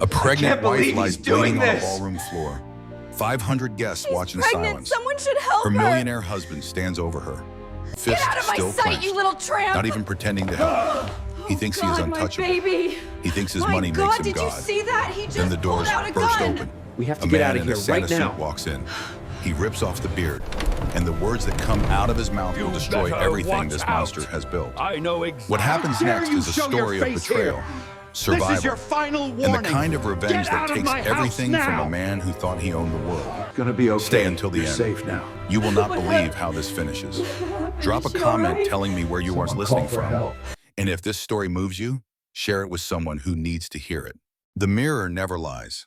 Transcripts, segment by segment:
A pregnant wife believe lies he's doing bleeding on a this. ballroom floor. 500 guests watch in Pregnant. silence. Someone should help Her her. millionaire husband stands over her, Get fist out of my still sight, clenched, you little tramp! not even pretending to help. He thinks he is God, untouchable. My baby. He thinks his My money God, makes him did God. you see that? He just Then the pulled doors out a burst gun. open. We have to A get man out of in here a Santa right suit now. walks in. He rips off the beard, and the words that come out of his mouth will destroy better everything watch this out. monster has built. I know exactly. What happens How dare next you is a show your story of face betrayal, here. survival, This is your final warning. and the kind of revenge Get that out of takes my house everything from now. a man who thought he owned the world. Gonna be okay. Stay until the You're end. safe now. You will not believe how this finishes. Drop a comment telling me where you are listening from. And if this story moves you, share it with someone who needs to hear it. The mirror never lies,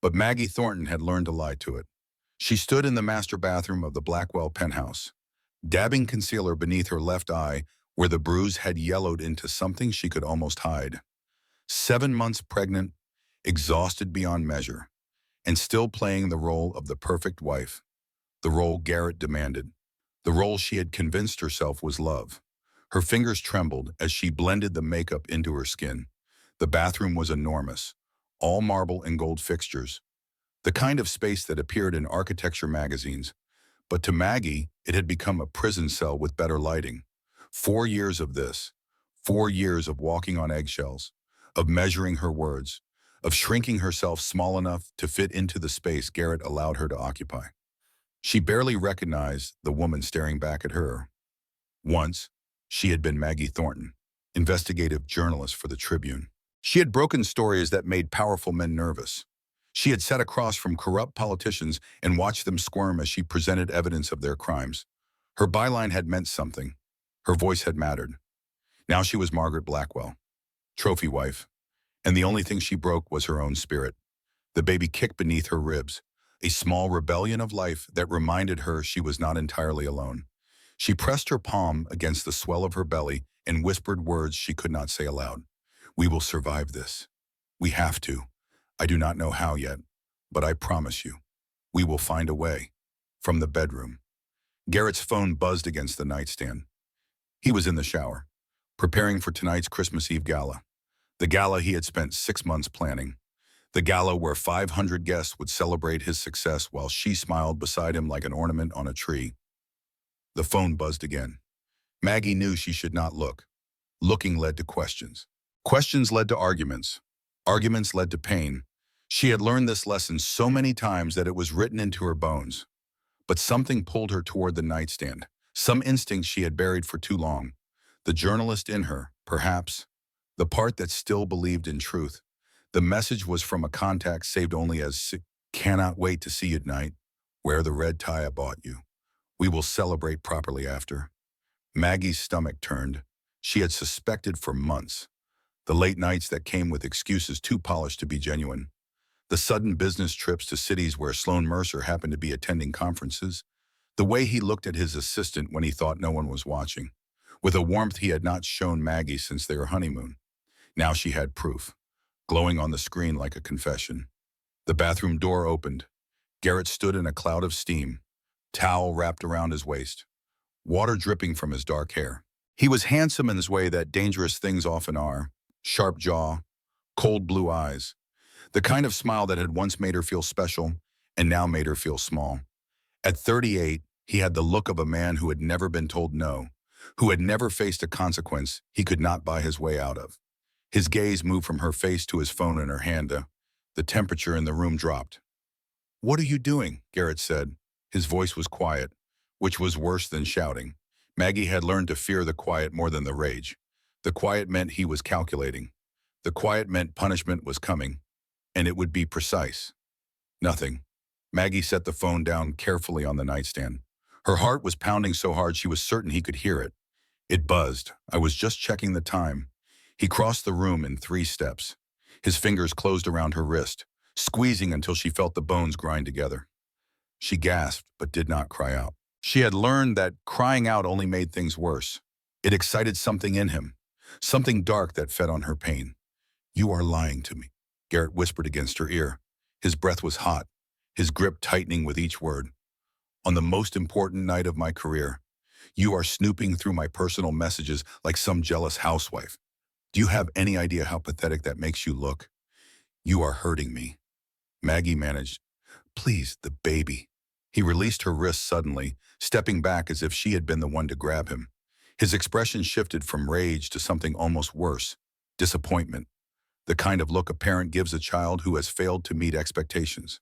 but Maggie Thornton had learned to lie to it. She stood in the master bathroom of the Blackwell penthouse, dabbing concealer beneath her left eye where the bruise had yellowed into something she could almost hide. 7 months pregnant, exhausted beyond measure, and still playing the role of the perfect wife, the role Garrett demanded, the role she had convinced herself was love. Her fingers trembled as she blended the makeup into her skin. The bathroom was enormous, all marble and gold fixtures, the kind of space that appeared in architecture magazines. But to Maggie, it had become a prison cell with better lighting. 4 years of this, 4 years of walking on eggshells, of measuring her words, of shrinking herself small enough to fit into the space Garrett allowed her to occupy. She barely recognized the woman staring back at her. Once, she had been Maggie Thornton, investigative journalist for the Tribune. She had broken stories that made powerful men nervous. She had sat across from corrupt politicians and watched them squirm as she presented evidence of their crimes. Her byline had meant something. Her voice had mattered. Now she was Margaret Blackwell, trophy wife, and the only thing she broke was her own spirit. The baby kicked beneath her ribs, a small rebellion of life that reminded her she was not entirely alone. She pressed her palm against the swell of her belly and whispered words she could not say aloud. "We will survive this. We have to. I do not know how yet, but I promise you, we will find a way." From the bedroom, Garrett's phone buzzed against the nightstand. He was in the shower, preparing for tonight's Christmas Eve gala. The gala he had spent 6 months planning. The gala where 500 guests would celebrate his success while she smiled beside him like an ornament on a tree. The phone buzzed again. Maggie knew she should not look. Looking led to questions. Questions led to arguments. Arguments led to pain. She had learned this lesson so many times that it was written into her bones. But something pulled her toward the nightstand, some instinct she had buried for too long. The journalist in her, perhaps, the part that still believed in truth. The message was from a contact saved only as, "Cannot wait to see you tonight. Wear the red tie I bought you. We will celebrate properly after." Maggie's stomach turned. She had suspected for months. The late nights that came with excuses too polished to be genuine. The sudden business trips to cities where Sloan Mercer happened to be attending conferences. The way he looked at his assistant when he thought no one was watching, with a warmth he had not shown Maggie since their honeymoon. Now she had proof, glowing on the screen like a confession. The bathroom door opened. Garrett stood in a cloud of steam, towel wrapped around his waist, water dripping from his dark hair. He was handsome in his way that dangerous things often are. Sharp jaw, cold blue eyes, the kind of smile that had once made her feel special and now made her feel small. At 38, he had the look of a man who had never been told no, who had never faced a consequence he could not buy his way out of. His gaze moved from her face to his phone in her hand. The temperature in the room dropped. "What are you doing?" Garrett said. His voice was quiet, which was worse than shouting. Maggie had learned to fear the quiet more than the rage. The quiet meant he was calculating. The quiet meant punishment was coming, and it would be precise. Nothing. Maggie set the phone down carefully on the nightstand. Her heart was pounding so hard she was certain he could hear it. It buzzed. "I was just checking the time." He crossed the room in 3 steps. His fingers closed around her wrist, squeezing until she felt the bones grind together. She gasped, but did not cry out. She had learned that crying out only made things worse. It excited something in him, something dark that fed on her pain. "You are lying to me," Garrett whispered against her ear. His breath was hot, his grip tightening with each word. "On the most important night of my career, you are snooping through my personal messages like some jealous housewife. Do you have any idea how pathetic that makes you look? You are hurting me. Maggie managed. Please, the baby. He released her wrist suddenly, stepping back as if she had been the one to grab him. His expression shifted from rage to something almost worse, disappointment, the kind of look a parent gives a child who has failed to meet expectations.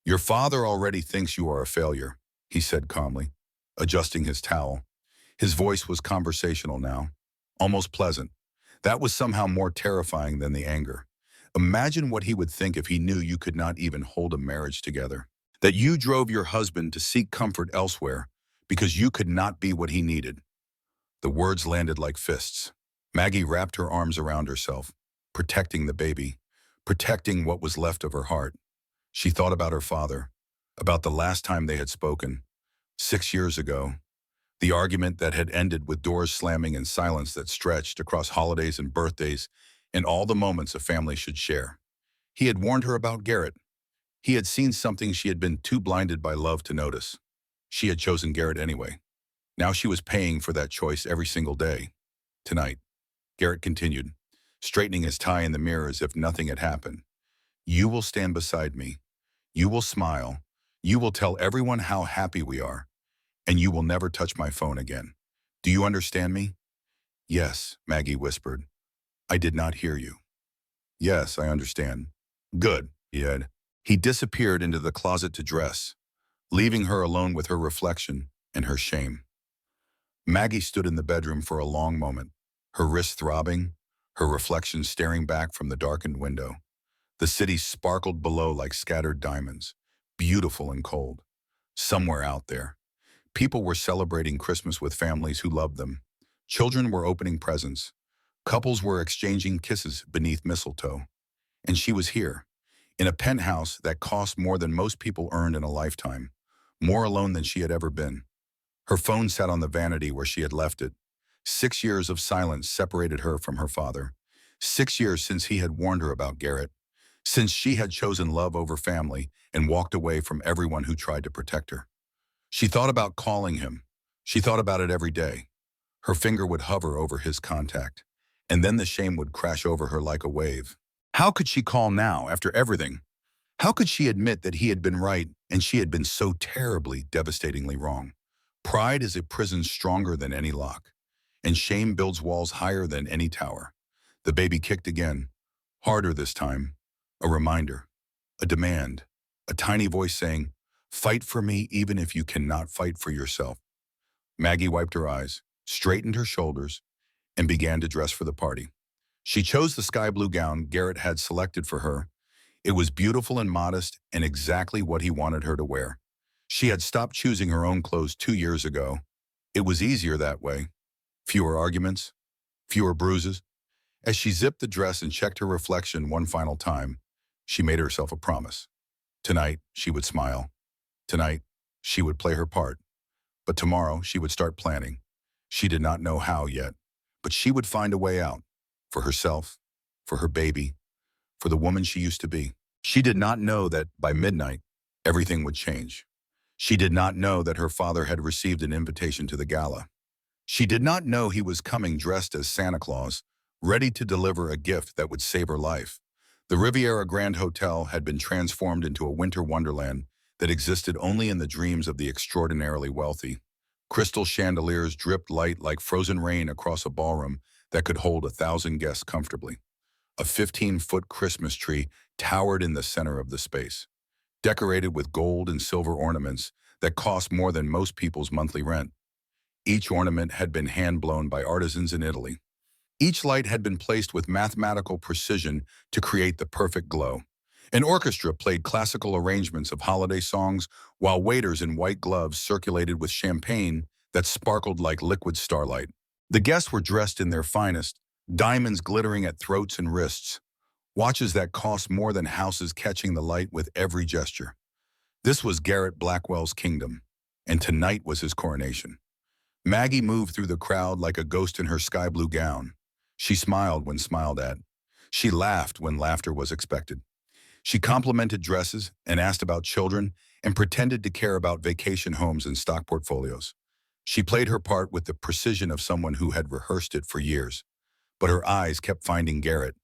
Your father already thinks you are a failure, he said calmly, adjusting his towel. His voice was conversational now, almost pleasant. That was somehow more terrifying than the anger. Imagine what he would think if he knew you could not even hold a marriage together. That you drove your husband to seek comfort elsewhere because you could not be what he needed. The words landed like fists. Maggie wrapped her arms around herself, protecting the baby, protecting what was left of her heart. She thought about her father, about the last time they had spoken, 6 years ago, the argument that had ended with doors slamming and silence that stretched across holidays and birthdays and all the moments a family should share. He had warned her about Garrett. He had seen something she had been too blinded by love to notice. She had chosen Garrett anyway. Now she was paying for that choice every single day. Tonight, Garrett continued, straightening his tie in the mirror as if nothing had happened. You will stand beside me. You will smile. You will tell everyone how happy we are. And you will never touch my phone again. Do you understand me? Yes, Maggie whispered. I did not hear you. Yes, I understand. Good, he had. He disappeared into the closet to dress, leaving her alone with her reflection and her shame. Maggie stood in the bedroom for a long moment, her wrists throbbing, her reflection staring back from the darkened window. The city sparkled below like scattered diamonds, beautiful and cold. Somewhere out there, people were celebrating Christmas with families who loved them. Children were opening presents. Couples were exchanging kisses beneath mistletoe. And she was here, in a penthouse that cost more than most people earned in a lifetime, more alone than she had ever been. Her phone sat on the vanity where she had left it. 6 years of silence separated her from her father. 6 years since he had warned her about Garrett, since she had chosen love over family and walked away from everyone who tried to protect her. She thought about calling him. She thought about it every day. Her finger would hover over his contact, and then the shame would crash over her like a wave. How could she call now after everything? How could she admit that he had been right and she had been so terribly, devastatingly wrong? Pride is a prison stronger than any lock, and shame builds walls higher than any tower. The baby kicked again, harder this time. A reminder, a demand, a tiny voice saying, fight for me even if you cannot fight for yourself. Maggie wiped her eyes, straightened her shoulders, and began to dress for the party. She chose the sky blue gown Garrett had selected for her. It was beautiful and modest and exactly what he wanted her to wear. She had stopped choosing her own clothes 2 years ago. It was easier that way. Fewer arguments, fewer bruises. As she zipped the dress and checked her reflection one final time, she made herself a promise. Tonight, she would smile. Tonight, she would play her part. But tomorrow, she would start planning. She did not know how yet, but she would find a way out. For herself, for her baby, for the woman she used to be. She did not know that by midnight, everything would change. She did not know that her father had received an invitation to the gala. She did not know he was coming dressed as Santa Claus, ready to deliver a gift that would save her life. The Riviera Grand Hotel had been transformed into a winter wonderland that existed only in the dreams of the extraordinarily wealthy. Crystal chandeliers dripped light like frozen rain across a ballroom that could hold 1,000 guests comfortably. A 15-foot Christmas tree towered in the center of the space, decorated with gold and silver ornaments that cost more than most people's monthly rent. Each ornament had been hand-blown by artisans in Italy. Each light had been placed with mathematical precision to create the perfect glow. An orchestra played classical arrangements of holiday songs, while waiters in white gloves circulated with champagne that sparkled like liquid starlight. The guests were dressed in their finest, diamonds glittering at throats and wrists, watches that cost more than houses catching the light with every gesture. This was Garrett Blackwell's kingdom, and tonight was his coronation. Maggie moved through the crowd like a ghost in her sky blue gown. She smiled when smiled at. She laughed when laughter was expected. She complimented dresses and asked about children and pretended to care about vacation homes and stock portfolios. She played her part with the precision of someone who had rehearsed it for years. But her eyes kept finding Garrett.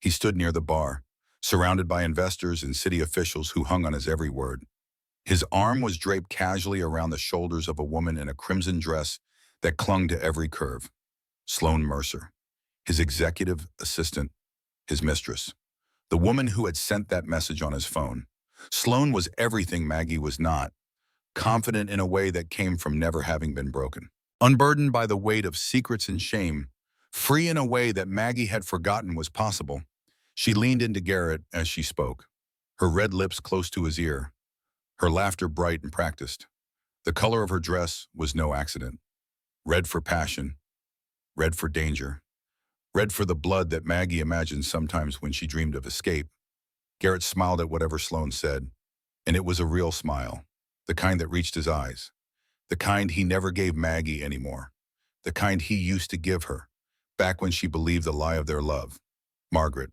He stood near the bar, surrounded by investors and city officials who hung on his every word. His arm was draped casually around the shoulders of a woman in a crimson dress that clung to every curve. Sloane Mercer, his executive assistant, his mistress, the woman who had sent that message on his phone. Sloane was everything Maggie was not, confident in a way that came from never having been broken. Unburdened by the weight of secrets and shame, free in a way that Maggie had forgotten was possible, she leaned into Garrett as she spoke, her red lips close to his ear, her laughter bright and practiced. The color of her dress was no accident. Red for passion, red for danger, red for the blood that Maggie imagined sometimes when she dreamed of escape. Garrett smiled at whatever Sloane said, and it was a real smile, the kind that reached his eyes, the kind he never gave Maggie anymore, the kind he used to give her, back when she believed the lie of their love. Margaret.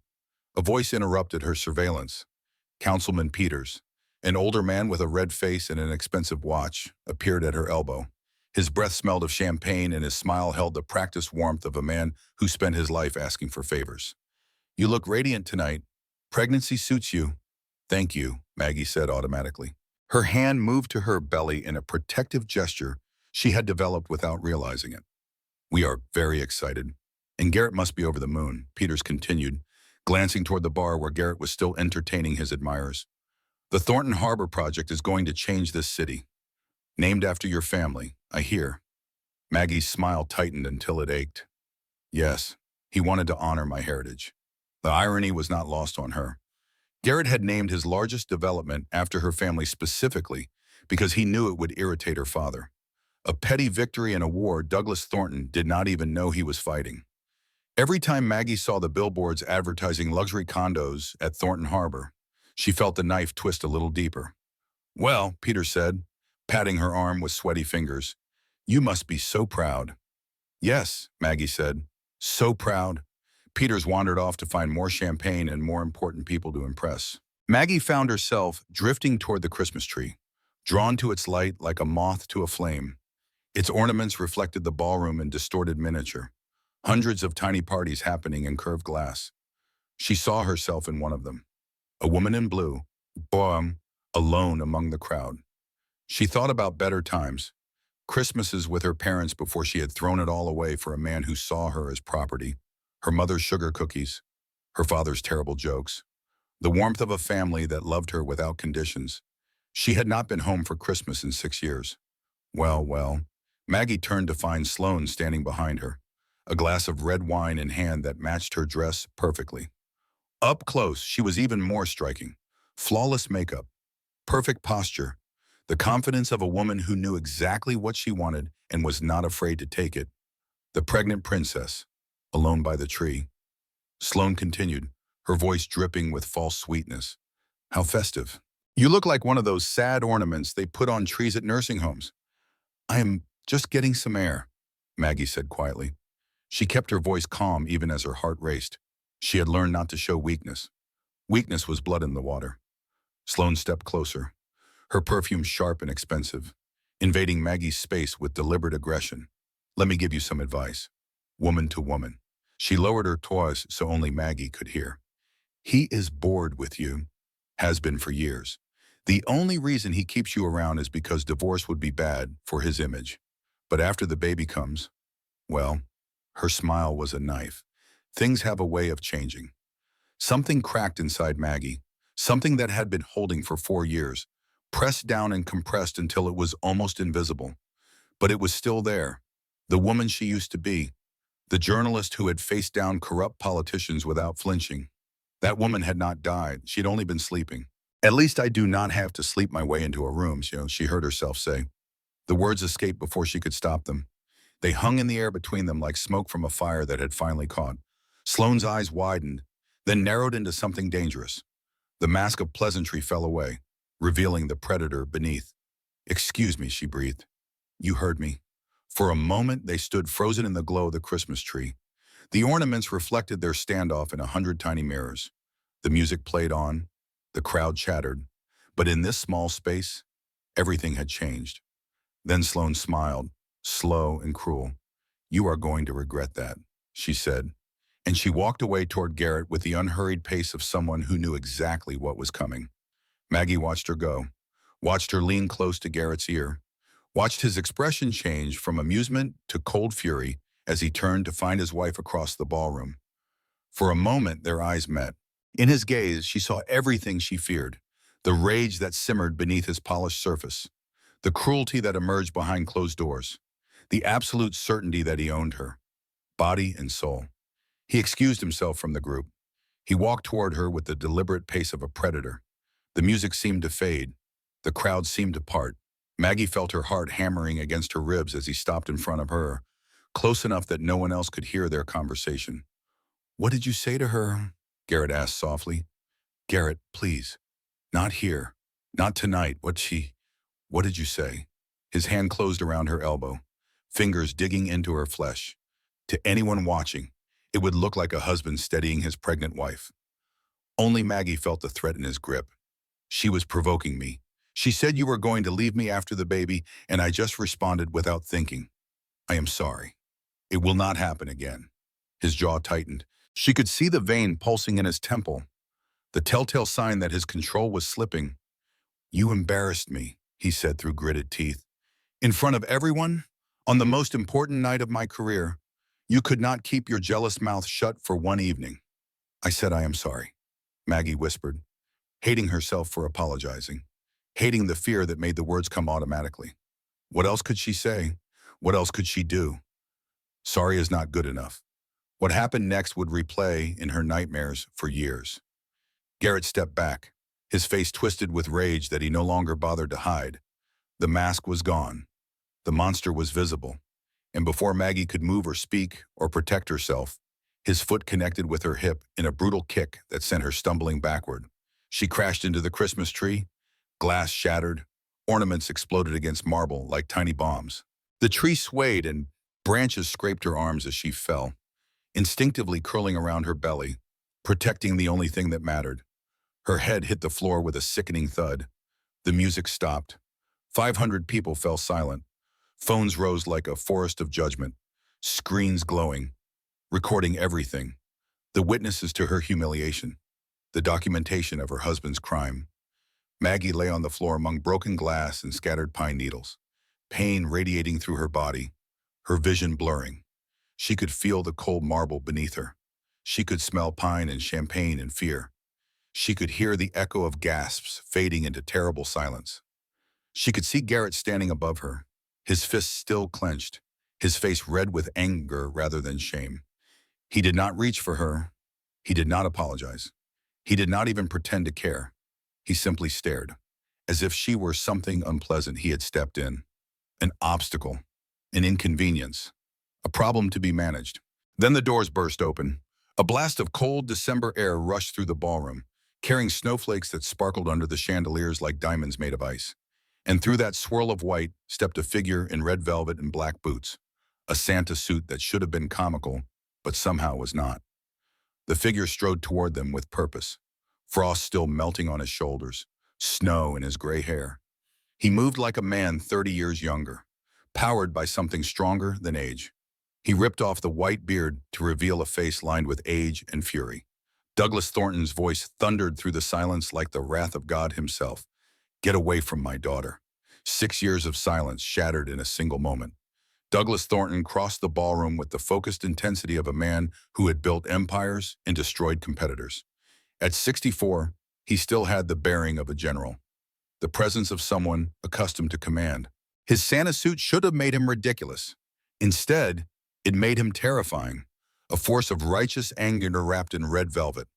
A voice interrupted her surveillance. Councilman Peters, an older man with a red face and an expensive watch, appeared at her elbow. His breath smelled of champagne and his smile held the practiced warmth of a man who spent his life asking for favors. "You look radiant tonight. Pregnancy suits you." "Thank you," Maggie said automatically. Her hand moved to her belly in a protective gesture she had developed without realizing it. "We are very excited. And Garrett must be over the moon," Peters continued, glancing toward the bar where Garrett was still entertaining his admirers. "The Thornton Harbor project is going to change this city. Named after your family, I hear." Maggie's smile tightened until it ached. "Yes, he wanted to honor my heritage." The irony was not lost on her. Garrett had named his largest development after her family specifically because he knew it would irritate her father. A petty victory in a war Douglas Thornton did not even know he was fighting. Every time Maggie saw the billboards advertising luxury condos at Thornton Harbor, she felt the knife twist a little deeper. "Well," Peter said, patting her arm with sweaty fingers, "you must be so proud." "Yes," Maggie said, "so proud." Peters wandered off to find more champagne and more important people to impress. Maggie found herself drifting toward the Christmas tree, drawn to its light like a moth to a flame. Its ornaments reflected the ballroom in distorted miniature, hundreds of tiny parties happening in curved glass. She saw herself in one of them, a woman in blue, alone among the crowd. She thought about better times, Christmases with her parents before she had thrown it all away for a man who saw her as property, her mother's sugar cookies, her father's terrible jokes, the warmth of a family that loved her without conditions. She had not been home for Christmas in 6 years. Well, Maggie turned to find Sloane standing behind her, a glass of red wine in hand that matched her dress perfectly. Up close, she was even more striking. Flawless makeup, perfect posture, the confidence of a woman who knew exactly what she wanted and was not afraid to take it. The pregnant princess, alone by the tree. Sloane continued, her voice dripping with false sweetness. "How festive. You look like one of those sad ornaments they put on trees at nursing homes." "I am just getting some air," Maggie said quietly. She kept her voice calm even as her heart raced. She had learned not to show weakness. Weakness was blood in the water. Sloane stepped closer, her perfume sharp and expensive, invading Maggie's space with deliberate aggression. "Let me give you some advice. Woman to woman." She lowered her voice so only Maggie could hear. "He is bored with you. Has been for years. The only reason he keeps you around is because divorce would be bad for his image. But after the baby comes, well," her smile was a knife, "things have a way of changing." Something cracked inside Maggie, something that had been holding for 4 years, pressed down and compressed until it was almost invisible. But it was still there, the woman she used to be, the journalist who had faced down corrupt politicians without flinching. That woman had not died, she'd only been sleeping. "At least I do not have to sleep my way into a room," she heard herself say. The words escaped before she could stop them. They hung in the air between them like smoke from a fire that had finally caught. Sloane's eyes widened, then narrowed into something dangerous. The mask of pleasantry fell away, revealing the predator beneath. "Excuse me," she breathed. "You heard me." For a moment, they stood frozen in the glow of the Christmas tree. The ornaments reflected their standoff in 100 tiny mirrors. The music played on, the crowd chattered. But in this small space, everything had changed. Then Sloane smiled, slow and cruel. "You are going to regret that," she said. and she walked away toward Garrett with the unhurried pace of someone who knew exactly what was coming. Maggie watched her go, watched her lean close to Garrett's ear, watched his expression change from amusement to cold fury as he turned to find his wife across the ballroom. For a moment, their eyes met. In his gaze, she saw everything she feared, the rage that simmered beneath his polished surface, the cruelty that emerged behind closed doors, the absolute certainty that he owned her, body and soul. He excused himself from the group. He walked toward her with the deliberate pace of a predator. The music seemed to fade. The crowd seemed to part. Maggie felt her heart hammering against her ribs as he stopped in front of her, close enough that no one else could hear their conversation. "What did you say to her?" Garrett asked softly. "Garrett, please. Not here. Not tonight. What did you say?" His hand closed around her elbow, fingers digging into her flesh. To anyone watching, it would look like a husband steadying his pregnant wife. Only Maggie felt the threat in his grip. "She was provoking me. She said you were going to leave me after the baby, and I just responded without thinking. I am sorry. It will not happen again." His jaw tightened. She could see the vein pulsing in his temple, the telltale sign that his control was slipping. "You embarrassed me," he said through gritted teeth. "In front of everyone, on the most important night of my career, you could not keep your jealous mouth shut for one evening." "I said I am sorry," Maggie whispered, hating herself for apologizing, hating the fear that made the words come automatically. What else could she say? What else could she do? Sorry is not good enough. What happened next would replay in her nightmares for years. Garrett stepped back, his face twisted with rage that he no longer bothered to hide. The mask was gone. The monster was visible. And before Maggie could move or speak or protect herself, his foot connected with her hip in a brutal kick that sent her stumbling backward. She crashed into the Christmas tree. Glass shattered. Ornaments exploded against marble like tiny bombs. The tree swayed and branches scraped her arms as she fell, instinctively curling around her belly, protecting the only thing that mattered. Her head hit the floor with a sickening thud. The music stopped. 500 people fell silent. Phones rose like a forest of judgment, screens glowing, recording everything. The witnesses to her humiliation, the documentation of her husband's crime. Maggie lay on the floor among broken glass and scattered pine needles, pain radiating through her body, her vision blurring. She could feel the cold marble beneath her. She could smell pine and champagne in fear. She could hear the echo of gasps fading into terrible silence. She could see Garrett standing above her, his fists still clenched, his face red with anger rather than shame. He did not reach for her. He did not apologize. He did not even pretend to care. He simply stared, as if she were something unpleasant he had stepped in. An obstacle, an inconvenience, a problem to be managed. Then the doors burst open. A blast of cold December air rushed through the ballroom, carrying snowflakes that sparkled under the chandeliers like diamonds made of ice. And through that swirl of white stepped a figure in red velvet and black boots, a Santa suit that should have been comical, but somehow was not. The figure strode toward them with purpose, frost still melting on his shoulders, snow in his gray hair. He moved like a man 30 years younger, powered by something stronger than age. He ripped off the white beard to reveal a face lined with age and fury. Douglas Thornton's voice thundered through the silence like the wrath of God himself. "Get away from my daughter." 6 years of silence shattered in a single moment. Douglas Thornton crossed the ballroom with the focused intensity of a man who had built empires and destroyed competitors. At 64, he still had the bearing of a general, the presence of someone accustomed to command. His Santa suit should have made him ridiculous. Instead, it made him terrifying, a force of righteous anger wrapped in red velvet.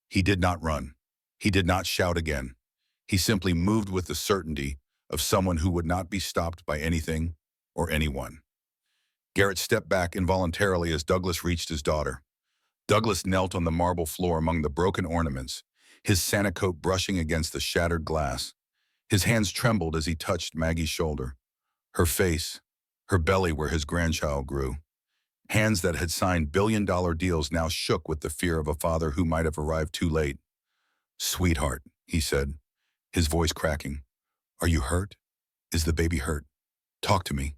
He did not run. He did not shout again. He simply moved with the certainty of someone who would not be stopped by anything or anyone. Garrett stepped back involuntarily as Douglas reached his daughter. Douglas knelt on the marble floor among the broken ornaments, his Santa coat brushing against the shattered glass. His hands trembled as he touched Maggie's shoulder, her face, her belly where his grandchild grew. Hands that had signed billion-dollar deals now shook with the fear of a father who might have arrived too late. "Sweetheart," he said, his voice cracking. "Are you hurt? Is the baby hurt? Talk to me."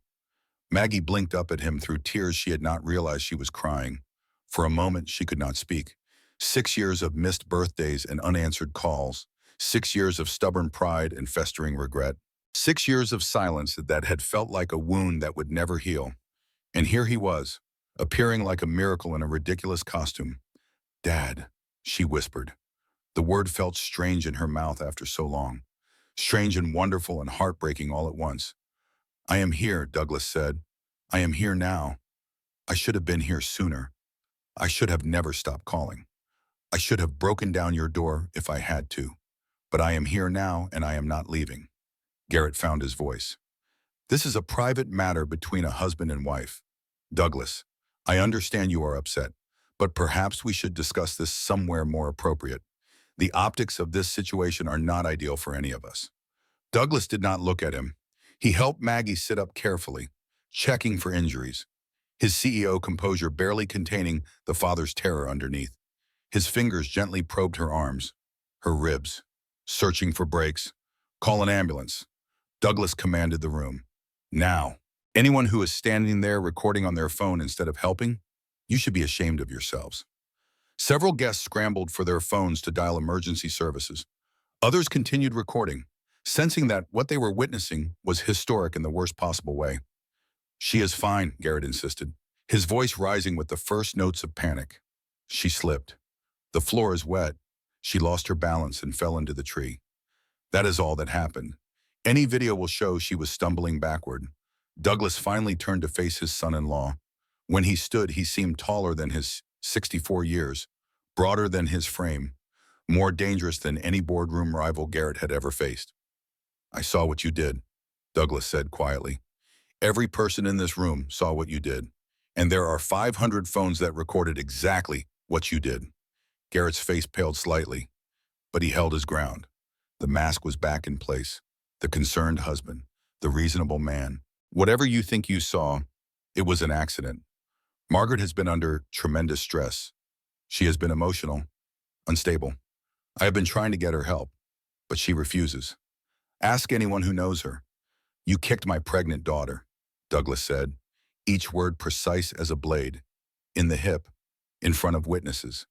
Maggie blinked up at him through tears she had not realized she was crying. For a moment, she could not speak. 6 years of missed birthdays and unanswered calls. 6 years of stubborn pride and festering regret. 6 years of silence that had felt like a wound that would never heal. And here he was, appearing like a miracle in a ridiculous costume. "Dad," she whispered. The word felt strange in her mouth after so long. Strange and wonderful and heartbreaking all at once. "I am here," Douglas said. "I am here now. I should have been here sooner. I should have never stopped calling. I should have broken down your door if I had to. But I am here now and I am not leaving." Garrett found his voice. "This is a private matter between a husband and wife. Douglas, I understand you are upset, but perhaps we should discuss this somewhere more appropriate. The optics of this situation are not ideal for any of us." Douglas did not look at him. He helped Maggie sit up carefully, checking for injuries, his CEO composure barely containing the father's terror underneath. His fingers gently probed her arms, her ribs, searching for breaks. "Call an ambulance." Douglas commanded the room. "Now." Anyone who is standing there recording on their phone instead of helping, you should be ashamed of yourselves. Several guests scrambled for their phones to dial emergency services. Others continued recording, sensing that what they were witnessing was historic in the worst possible way. "She is fine," Garrett insisted, his voice rising with the first notes of panic. "She slipped. The floor is wet. She lost her balance and fell into the tree. That is all that happened. Any video will show she was stumbling backward." Douglas finally turned to face his son-in-law. When he stood, he seemed taller than his 64 years, broader than his frame, more dangerous than any boardroom rival Garrett had ever faced. "I saw what you did," Douglas said quietly. "Every person in this room saw what you did, and there are 500 phones that recorded exactly what you did." Garrett's face paled slightly, but he held his ground. The mask was back in place. The concerned husband, the reasonable man. "Whatever you think you saw, it was an accident. Margaret has been under tremendous stress. She has been emotional, unstable. I have been trying to get her help, but she refuses. Ask anyone who knows her. You kicked my pregnant daughter," Douglas said, each word precise as a blade, in the hip, in front of witnesses.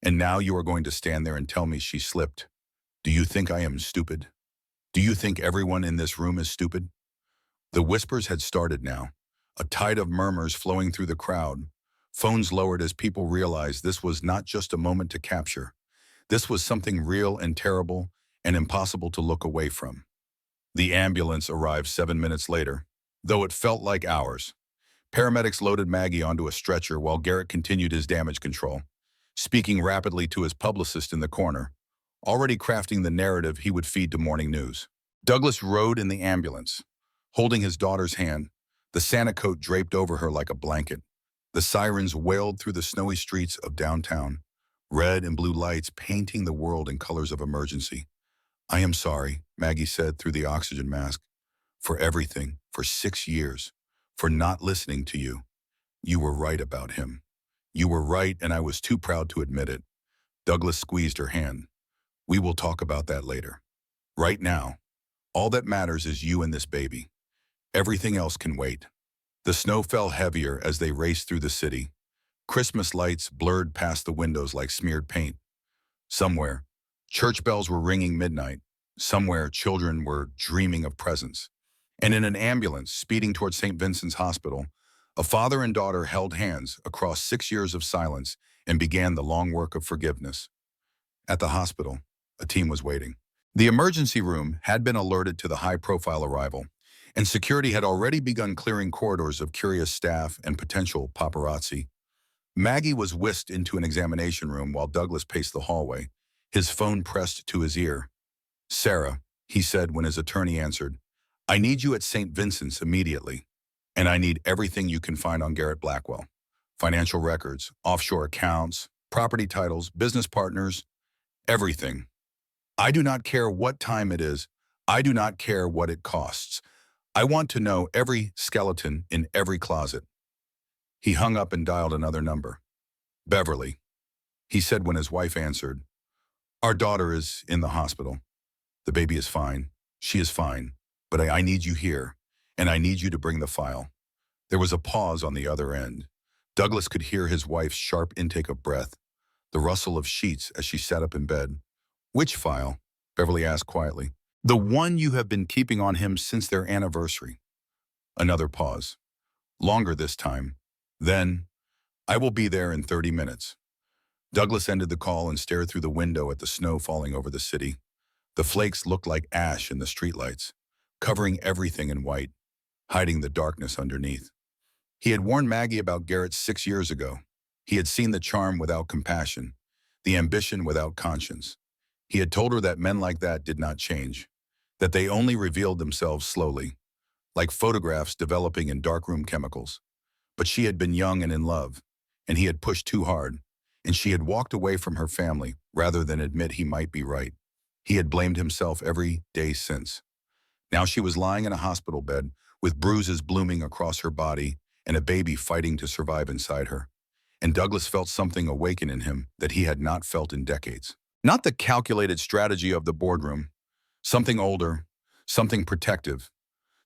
"And now you are going to stand there and tell me she slipped. Do you think I am stupid? Do you think everyone in this room is stupid?" The whispers had started now, a tide of murmurs flowing through the crowd. Phones lowered as people realized this was not just a moment to capture. This was something real and terrible and impossible to look away from. The ambulance arrived 7 minutes later, though it felt like hours. Paramedics loaded Maggie onto a stretcher while Garrett continued his damage control, speaking rapidly to his publicist in the corner, already crafting the narrative he would feed to morning news. Douglas rode in the ambulance, holding his daughter's hand, the Santa coat draped over her like a blanket. The sirens wailed through the snowy streets of downtown, red and blue lights painting the world in colors of emergency. "I am sorry," Maggie said through the oxygen mask, "for everything, for 6 years, for not listening to you. You were right about him. You were right, and I was too proud to admit it." Douglas squeezed her hand. "We will talk about that later. Right now, all that matters is you and this baby. Everything else can wait." The snow fell heavier as they raced through the city. Christmas lights blurred past the windows like smeared paint. Somewhere, church bells were ringing midnight. Somewhere, children were dreaming of presents. And in an ambulance speeding toward St. Vincent's Hospital, a father and daughter held hands across 6 years of silence and began the long work of forgiveness. At the hospital, a team was waiting. The emergency room had been alerted to the high-profile arrival, and security had already begun clearing corridors of curious staff and potential paparazzi. Maggie was whisked into an examination room while Douglas paced the hallway, his phone pressed to his ear. "Sarah," he said when his attorney answered, "I need you at St. Vincent's immediately, and I need everything you can find on Garrett Blackwell. Financial records, offshore accounts, property titles, business partners, everything. I do not care what time it is. I do not care what it costs. I want to know every skeleton in every closet." He hung up and dialed another number. "Beverly," he said when his wife answered, "Our daughter is in the hospital. The baby is fine. She is fine. But I need you here, and I need you to bring the file." There was a pause on the other end. Douglas could hear his wife's sharp intake of breath, the rustle of sheets as she sat up in bed. "Which file?" Beverly asked quietly. "The one you have been keeping on him since their anniversary." Another pause. Longer this time. Then, "I will be there in 30 minutes. Douglas ended the call and stared through the window at the snow falling over the city. The flakes looked like ash in the streetlights, covering everything in white, hiding the darkness underneath. He had warned Maggie about Garrett 6 years ago. He had seen the charm without compassion, the ambition without conscience. He had told her that men like that did not change, that they only revealed themselves slowly, like photographs developing in darkroom chemicals. But she had been young and in love, and he had pushed too hard, and she had walked away from her family rather than admit he might be right. He had blamed himself every day since. Now she was lying in a hospital bed with bruises blooming across her body and a baby fighting to survive inside her. And Douglas felt something awaken in him that he had not felt in decades. Not the calculated strategy of the boardroom, something older, something protective,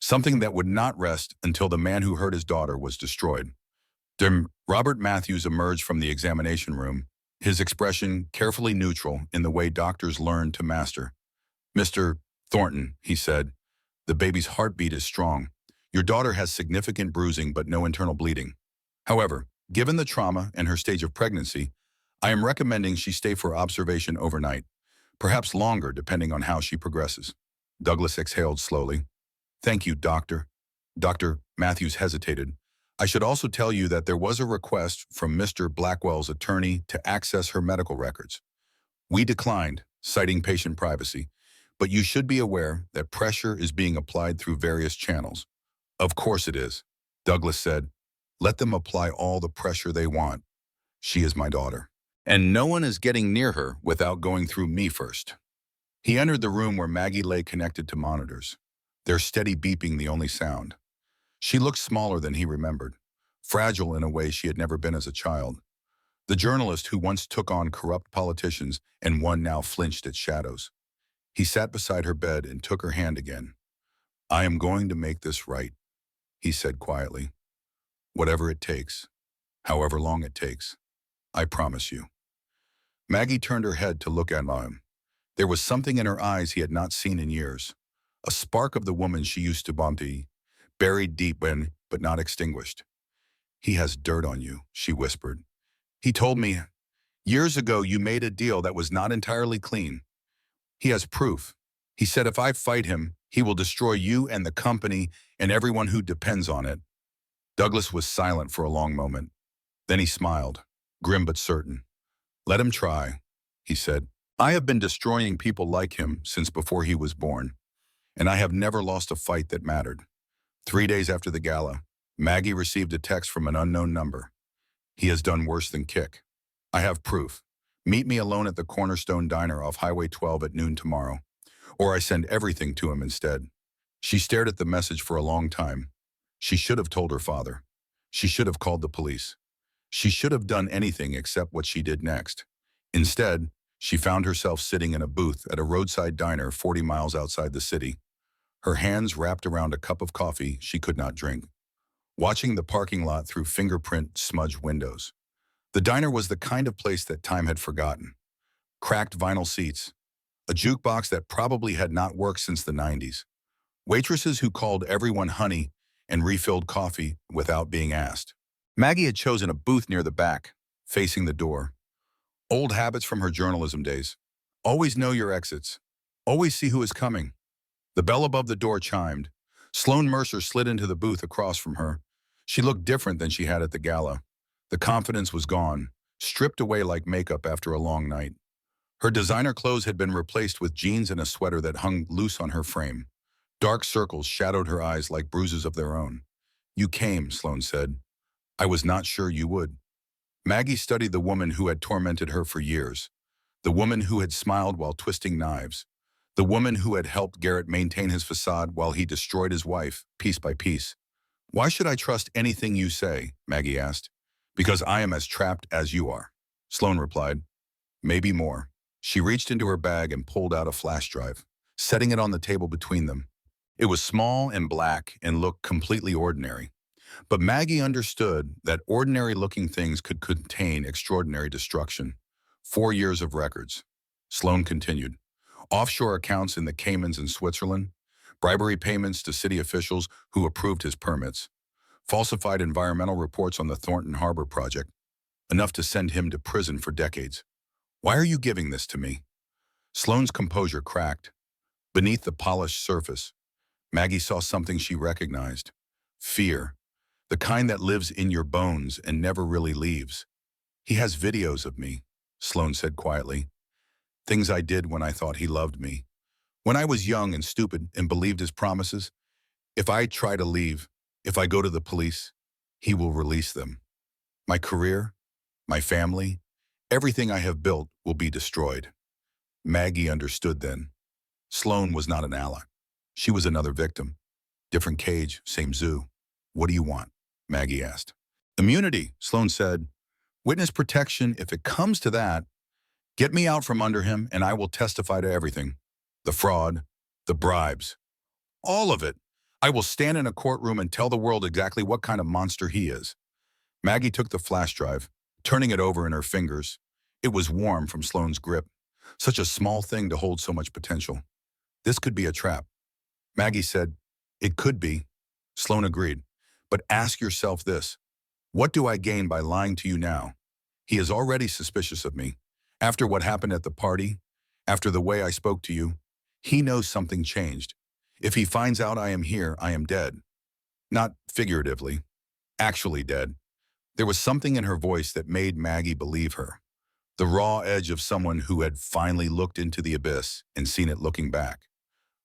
something that would not rest until the man who hurt his daughter was destroyed. Robert Matthews emerged from the examination room, his expression carefully neutral in the way doctors learn to master. "Mr. Thornton," he said, "the baby's heartbeat is strong. Your daughter has significant bruising but no internal bleeding. However, given the trauma and her stage of pregnancy, I am recommending she stay for observation overnight, perhaps longer depending on how she progresses." Douglas exhaled slowly. "Thank you, doctor." Dr. Matthews hesitated. "I should also tell you that there was a request from Mr. Blackwell's attorney to access her medical records. We declined, citing patient privacy, but you should be aware that pressure is being applied through various channels." "Of course it is," Douglas said. "Let them apply all the pressure they want. She is my daughter. And no one is getting near her without going through me first." He entered the room where Maggie lay connected to monitors, their steady beeping the only sound. She looked smaller than he remembered, fragile in a way she had never been as a child. The journalist who once took on corrupt politicians and one now flinched at shadows. He sat beside her bed and took her hand again. "I am going to make this right," he said quietly. "Whatever it takes, however long it takes, I promise you." Maggie turned her head to look at him. There was something in her eyes he had not seen in years, a spark of the woman she used to be, buried deep but not extinguished. "He has dirt on you," she whispered. "He told me years ago you made a deal that was not entirely clean. He has proof. He said if I fight him, he will destroy you and the company and everyone who depends on it." Douglas was silent for a long moment. Then he smiled, grim but certain. "Let him try," he said. "I have been destroying people like him since before he was born, and I have never lost a fight that mattered." 3 days after the gala, Maggie received a text from an unknown number. "He has done worse than kick. I have proof. Meet me alone at the Cornerstone Diner off Highway 12 at noon tomorrow, or I send everything to him instead." She stared at the message for a long time. She should have told her father. She should have called the police. She should have done anything except what she did next. Instead, she found herself sitting in a booth at a roadside diner 40 miles outside the city, her hands wrapped around a cup of coffee she could not drink, watching the parking lot through fingerprint-smudged windows. The diner was the kind of place that time had forgotten. Cracked vinyl seats, a jukebox that probably had not worked since the 90s, waitresses who called everyone honey and refilled coffee without being asked. Maggie had chosen a booth near the back, facing the door. Old habits from her journalism days. Always know your exits. Always see who is coming. The bell above the door chimed. Sloan Mercer slid into the booth across from her. She looked different than she had at the gala. The confidence was gone, stripped away like makeup after a long night. Her designer clothes had been replaced with jeans and a sweater that hung loose on her frame. Dark circles shadowed her eyes like bruises of their own. "You came," Sloan said. "I was not sure you would." Maggie studied the woman who had tormented her for years, the woman who had smiled while twisting knives, the woman who had helped Garrett maintain his facade while he destroyed his wife, piece by piece. "Why should I trust anything you say?" Maggie asked. "Because I am as trapped as you are," Sloan replied. "Maybe more." She reached into her bag and pulled out a flash drive, setting it on the table between them. It was small and black and looked completely ordinary. But Maggie understood that ordinary-looking things could contain extraordinary destruction. 4 years of records. Sloan continued. Offshore accounts in the Caymans and Switzerland, bribery payments to city officials who approved his permits, falsified environmental reports on the Thornton Harbor project, enough to send him to prison for decades. Why are you giving this to me? Sloane's composure cracked. Beneath the polished surface, Maggie saw something she recognized. Fear. The kind that lives in your bones and never really leaves. He has videos of me, Sloane said quietly. Things I did when I thought he loved me. When I was young and stupid and believed his promises, if I try to leave, if I go to the police, he will release them. My career, my family, everything I have built will be destroyed. Maggie understood then. Sloane was not an ally. She was another victim. Different cage, same zoo. What do you want? Maggie asked. Immunity, Sloane said. Witness protection, if it comes to that. Get me out from under him and I will testify to everything. The fraud, the bribes, all of it. I will stand in a courtroom and tell the world exactly what kind of monster he is. Maggie took the flash drive, turning it over in her fingers. It was warm from Sloane's grip. Such a small thing to hold so much potential. This could be a trap. Maggie said, it could be. Sloane agreed. But ask yourself this. What do I gain by lying to you now? He is already suspicious of me. After what happened at the party, after the way I spoke to you, he knows something changed. If he finds out I am here, I am dead. Not figuratively, actually dead. There was something in her voice that made Maggie believe her. The raw edge of someone who had finally looked into the abyss and seen it looking back.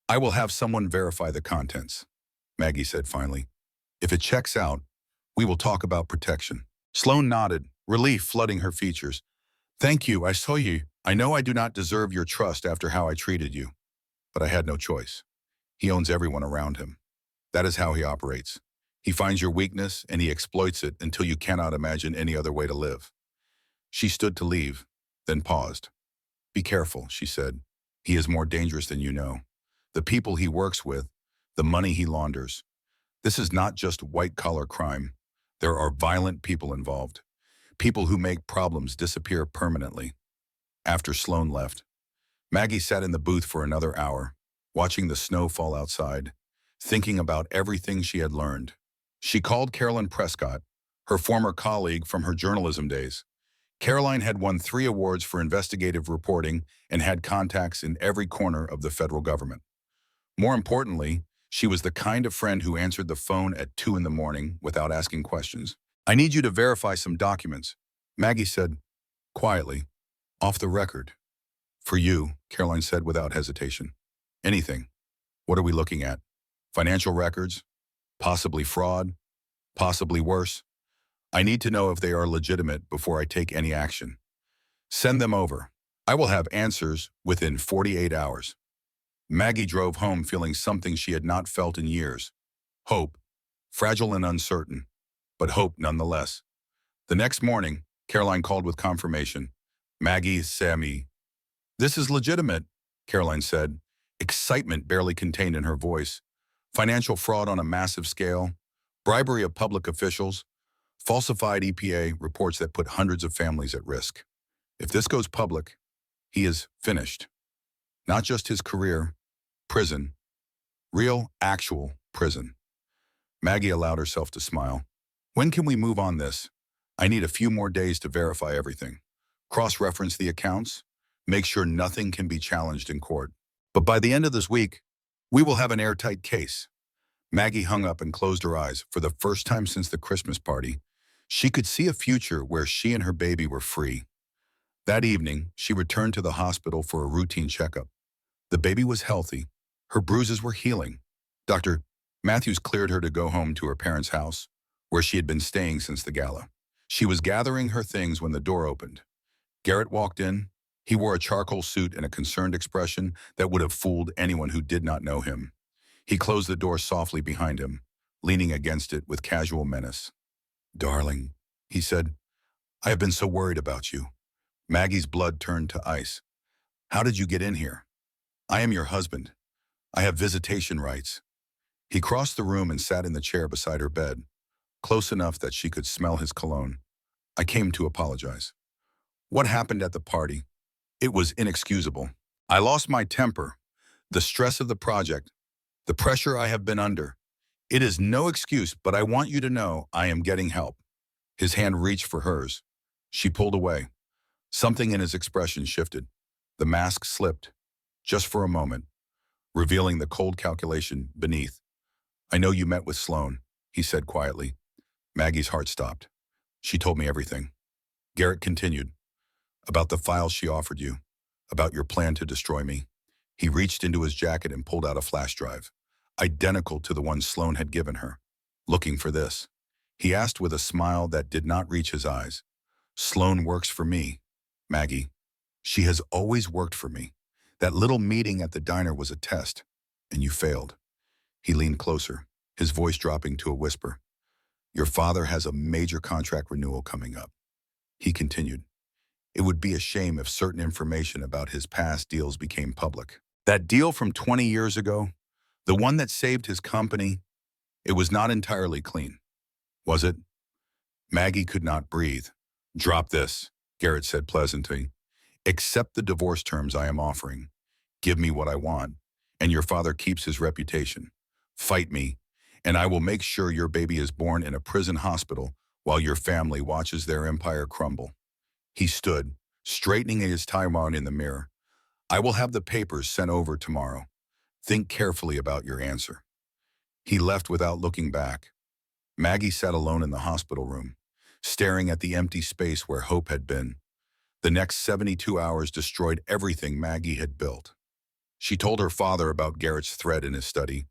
I will have someone verify the contents, Maggie said finally. If it checks out, we will talk about protection. Sloane nodded, relief flooding her features. Thank you, I saw you. I know I do not deserve your trust after how I treated you. But I had no choice. He owns everyone around him. That is how he operates. He finds your weakness and he exploits it until you cannot imagine any other way to live. She stood to leave, then paused. Be careful, she said. He is more dangerous than you know. The people he works with, the money he launders. This is not just white-collar crime. There are violent people involved. People who make problems disappear permanently. After Sloane left, Maggie sat in the booth for another hour, watching the snow fall outside, thinking about everything she had learned. She called Carolyn Prescott, her former colleague from her journalism days. Caroline had won 3 awards for investigative reporting and had contacts in every corner of the federal government. More importantly, she was the kind of friend who answered the phone at 2 in the morning without asking questions. I need you to verify some documents, Maggie said, quietly, off the record. For you, Caroline said without hesitation. Anything. What are we looking at? Financial records? Possibly fraud? Possibly worse? I need to know if they are legitimate before I take any action. Send them over. I will have answers within 48 hours. Maggie drove home feeling something she had not felt in years. Hope. Fragile and uncertain, but hope nonetheless. The next morning, Caroline called with confirmation. Maggie, Sammy. This is legitimate, Caroline said, excitement barely contained in her voice. Financial fraud on a massive scale, bribery of public officials, falsified EPA reports that put hundreds of families at risk. If this goes public, he is finished. Not just his career, prison. Real, actual prison. Maggie allowed herself to smile. When can we move on this? I need a few more days to verify everything. Cross-reference the accounts. Make sure nothing can be challenged in court. But by the end of this week, we will have an airtight case. Maggie hung up and closed her eyes. For the first time since the Christmas party, she could see a future where she and her baby were free. That evening, she returned to the hospital for a routine checkup. The baby was healthy. Her bruises were healing. Dr. Matthews cleared her to go home to her parents' house, where she had been staying since the gala. She was gathering her things when the door opened. Garrett walked in. He wore a charcoal suit and a concerned expression that would have fooled anyone who did not know him. He closed the door softly behind him, leaning against it with casual menace. Darling, he said, I have been so worried about you. Maggie's blood turned to ice. How did you get in here? I am your husband. I have visitation rights. He crossed the room and sat in the chair beside her bed. close enough that she could smell his cologne. I came to apologize. What happened at the party? It was inexcusable. I lost my temper, the stress of the project, the pressure I have been under. It is no excuse, but I want you to know I am getting help. His hand reached for hers. She pulled away. Something in his expression shifted. The mask slipped, just for a moment, revealing the cold calculation beneath. I know you met with Sloan, he said quietly. Maggie's heart stopped. She told me everything. Garrett continued. About the files she offered you. About your plan to destroy me. He reached into his jacket and pulled out a flash drive, identical to the one Sloan had given her. Looking for this. He asked with a smile that did not reach his eyes. Sloan works for me, Maggie. She has always worked for me. That little meeting at the diner was a test, and you failed. He leaned closer, his voice dropping to a whisper. Your father has a major contract renewal coming up. He continued. It would be a shame if certain information about his past deals became public. That deal from 20 years ago, the one that saved his company, it was not entirely clean. Was it? Maggie could not breathe. Drop this, Garrett said pleasantly. Accept the divorce terms I am offering. Give me what I want, and your father keeps his reputation. Fight me, and I will make sure your baby is born in a prison hospital while your family watches their empire crumble. He stood, straightening his tie-on in the mirror. I will have the papers sent over tomorrow. Think carefully about your answer. He left without looking back. Maggie sat alone in the hospital room, staring at the empty space where hope had been. The next 72 hours destroyed everything Maggie had built. She told her father about Garrett's threat in his study,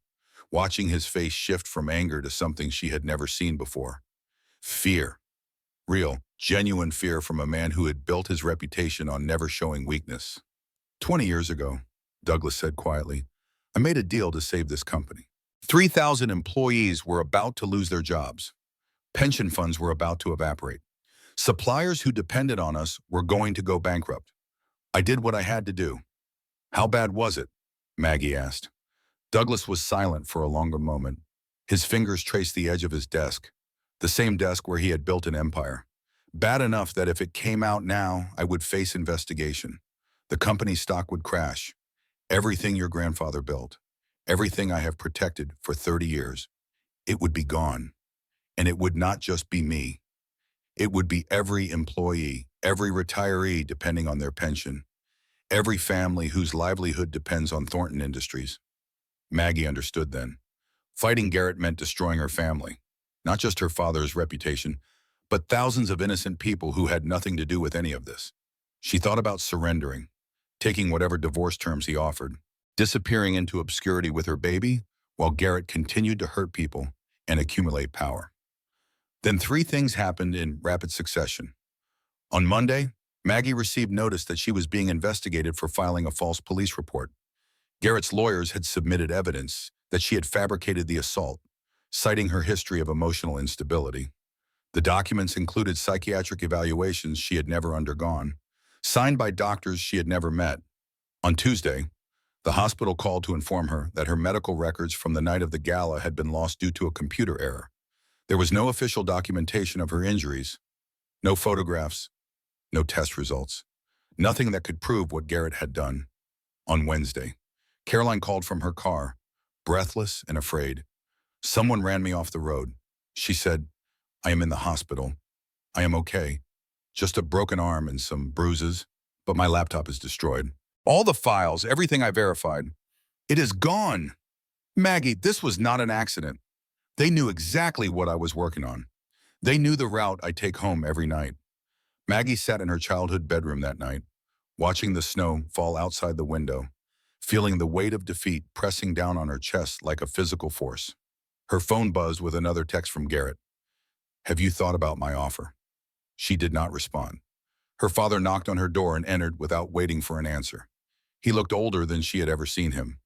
watching his face shift from anger to something she had never seen before. Fear. Real, genuine fear from a man who had built his reputation on never showing weakness. 20 years ago, Douglas said quietly, I made a deal to save this company. 3,000 employees were about to lose their jobs. Pension funds were about to evaporate. Suppliers who depended on us were going to go bankrupt. I did what I had to do. How bad was it? Maggie asked. Douglas was silent for a longer moment. His fingers traced the edge of his desk, the same desk where he had built an empire. Bad enough that if it came out now, I would face investigation. The company's stock would crash. Everything your grandfather built, everything I have protected for 30 years, it would be gone. And it would not just be me. It would be every employee, every retiree depending on their pension, every family whose livelihood depends on Thornton Industries. Maggie understood then. Fighting Garrett meant destroying her family, not just her father's reputation, but thousands of innocent people who had nothing to do with any of this. She thought about surrendering, taking whatever divorce terms he offered, disappearing into obscurity with her baby, while Garrett continued to hurt people and accumulate power. Then 3 things happened in rapid succession. On Monday, Maggie received notice that she was being investigated for filing a false police report. Garrett's lawyers had submitted evidence that she had fabricated the assault, citing her history of emotional instability. The documents included psychiatric evaluations she had never undergone, signed by doctors she had never met. On Tuesday, the hospital called to inform her that her medical records from the night of the gala had been lost due to a computer error. There was no official documentation of her injuries, no photographs, no test results, nothing that could prove what Garrett had done. On Wednesday, Caroline called from her car, breathless and afraid. Someone ran me off the road. She said, I am in the hospital. I am okay. Just a broken arm and some bruises, but my laptop is destroyed. All the files, everything I verified, it is gone. Maggie, this was not an accident. They knew exactly what I was working on. They knew the route I take home every night. Maggie sat in her childhood bedroom that night, watching the snow fall outside the window, feeling the weight of defeat pressing down on her chest like a physical force. Her phone buzzed with another text from Garrett. Have you thought about my offer? She did not respond. Her father knocked on her door and entered without waiting for an answer. He looked older than she had ever seen him.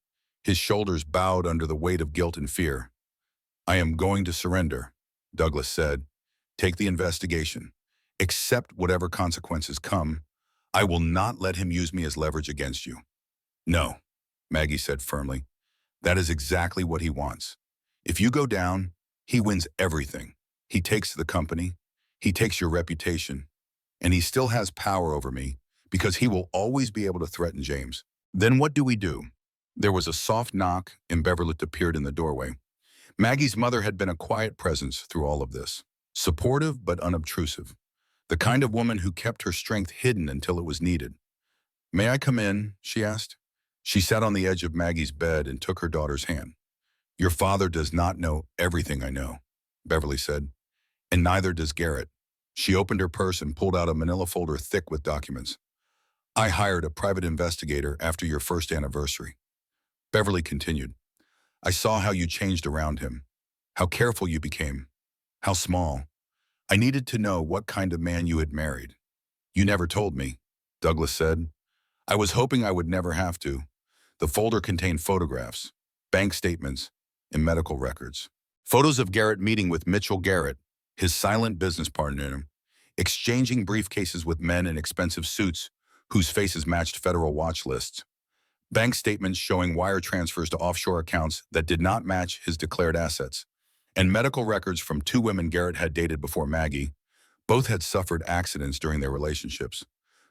His shoulders bowed under the weight of guilt and fear. I am going to surrender, Douglas said. Take the investigation. Accept whatever consequences come. I will not let him use me as leverage against you. No, Maggie said firmly. That is exactly what he wants. If you go down, he wins everything. He takes the company, he takes your reputation, and he still has power over me because he will always be able to threaten James. Then what do we do? There was a soft knock and Beverly appeared in the doorway. Maggie's mother had been a quiet presence through all of this, supportive but unobtrusive, the kind of woman who kept her strength hidden until it was needed. "May I come in?" she asked. She sat on the edge of Maggie's bed and took her daughter's hand. "Your father does not know everything I know," Beverly said, "and neither does Garrett." She opened her purse and pulled out a manila folder thick with documents. "I hired a private investigator after your first anniversary." Beverly continued. "I saw how you changed around him, how careful you became, how small. I needed to know what kind of man you had married." "You never told me," Douglas said. "I was hoping I would never have to." The folder contained photographs, bank statements, and medical records. Photos of Garrett meeting with Mitchell Garrett, his silent business partner, exchanging briefcases with men in expensive suits whose faces matched federal watch lists. Bank statements showing wire transfers to offshore accounts that did not match his declared assets. And medical records from two women Garrett had dated before Maggie. Both had suffered accidents during their relationships.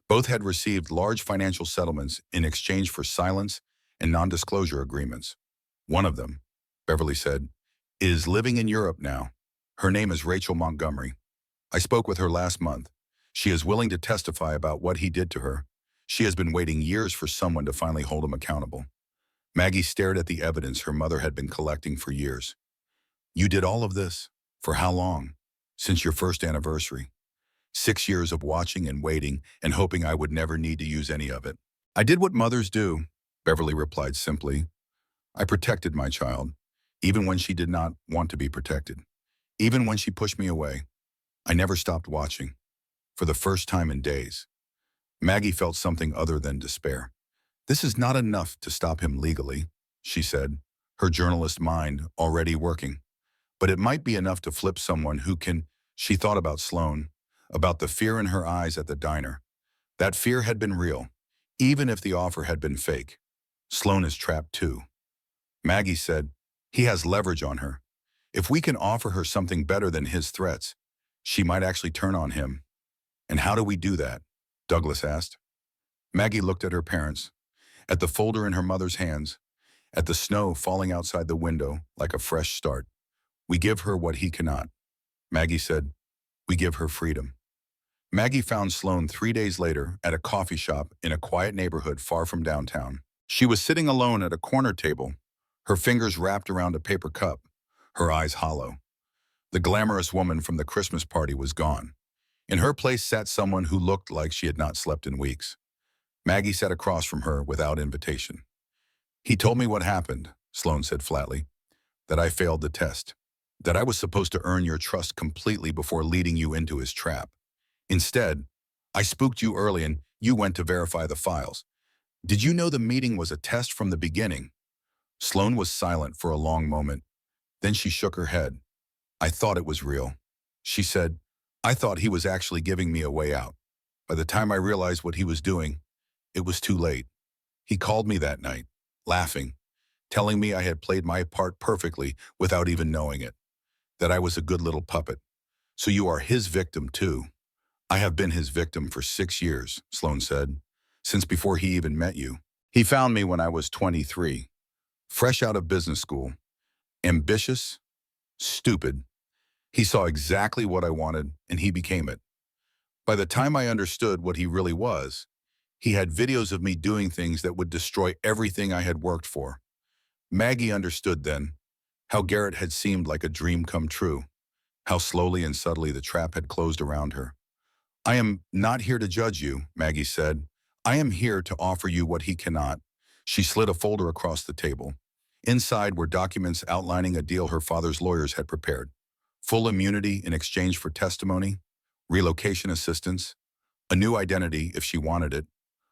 Both had received large financial settlements in exchange for silence and non-disclosure agreements. One of them, Beverly said, is living in Europe now. Her name is Rachel Montgomery. I spoke with her last month. She is willing to testify about what he did to her. She has been waiting years for someone to finally hold him accountable. Maggie stared at the evidence her mother had been collecting for years. "You did all of this? For how long?" "Since your first anniversary. 6 years of watching and waiting and hoping I would never need to use any of it." "I did what mothers do," Beverly replied simply. "I protected my child, even when she did not want to be protected. Even when she pushed me away. I never stopped watching. For the first time in days." Maggie felt something other than despair. "This is not enough to stop him legally," she said, her journalist mind already working. "But it might be enough to flip someone who can." She thought about Sloan, about the fear in her eyes at the diner. That fear had been real, even if the offer had been fake. Sloan is trapped too. Maggie said, "He has leverage on her. If we can offer her something better than his threats, she might actually turn on him." "And how do we do that?" Douglas asked. Maggie looked at her parents, at the folder in her mother's hands, at the snow falling outside the window like a fresh start. "We give her what he cannot," Maggie said. "We give her freedom." Maggie found Sloan 3 days later at a coffee shop in a quiet neighborhood far from downtown. She was sitting alone at a corner table, her fingers wrapped around a paper cup, her eyes hollow. The glamorous woman from the Christmas party was gone. In her place sat someone who looked like she had not slept in weeks. Maggie sat across from her without invitation. "He told me what happened," Sloan said flatly, "that I failed the test, that I was supposed to earn your trust completely before leading you into his trap. Instead, I spooked you early and you went to verify the files. Did you know the meeting was a test from the beginning?" Sloan was silent for a long moment. Then she shook her head. "I thought it was real," she said. "I thought he was actually giving me a way out. By the time I realized what he was doing, it was too late. He called me that night, laughing, telling me I had played my part perfectly without even knowing it, that I was a good little puppet. So you are his victim too." "I have been his victim for 6 years, Sloan said, "since before he even met you. He found me when I was 23, fresh out of business school, ambitious, stupid. He saw exactly what I wanted and he became it. By the time I understood what he really was, he had videos of me doing things that would destroy everything I had worked for." Maggie understood then how Garrett had seemed like a dream come true, how slowly and subtly the trap had closed around her. "I am not here to judge you," Maggie said. "I am here to offer you what he cannot." She slid a folder across the table. Inside were documents outlining a deal her father's lawyers had prepared. Full immunity in exchange for testimony, relocation assistance, a new identity if she wanted it.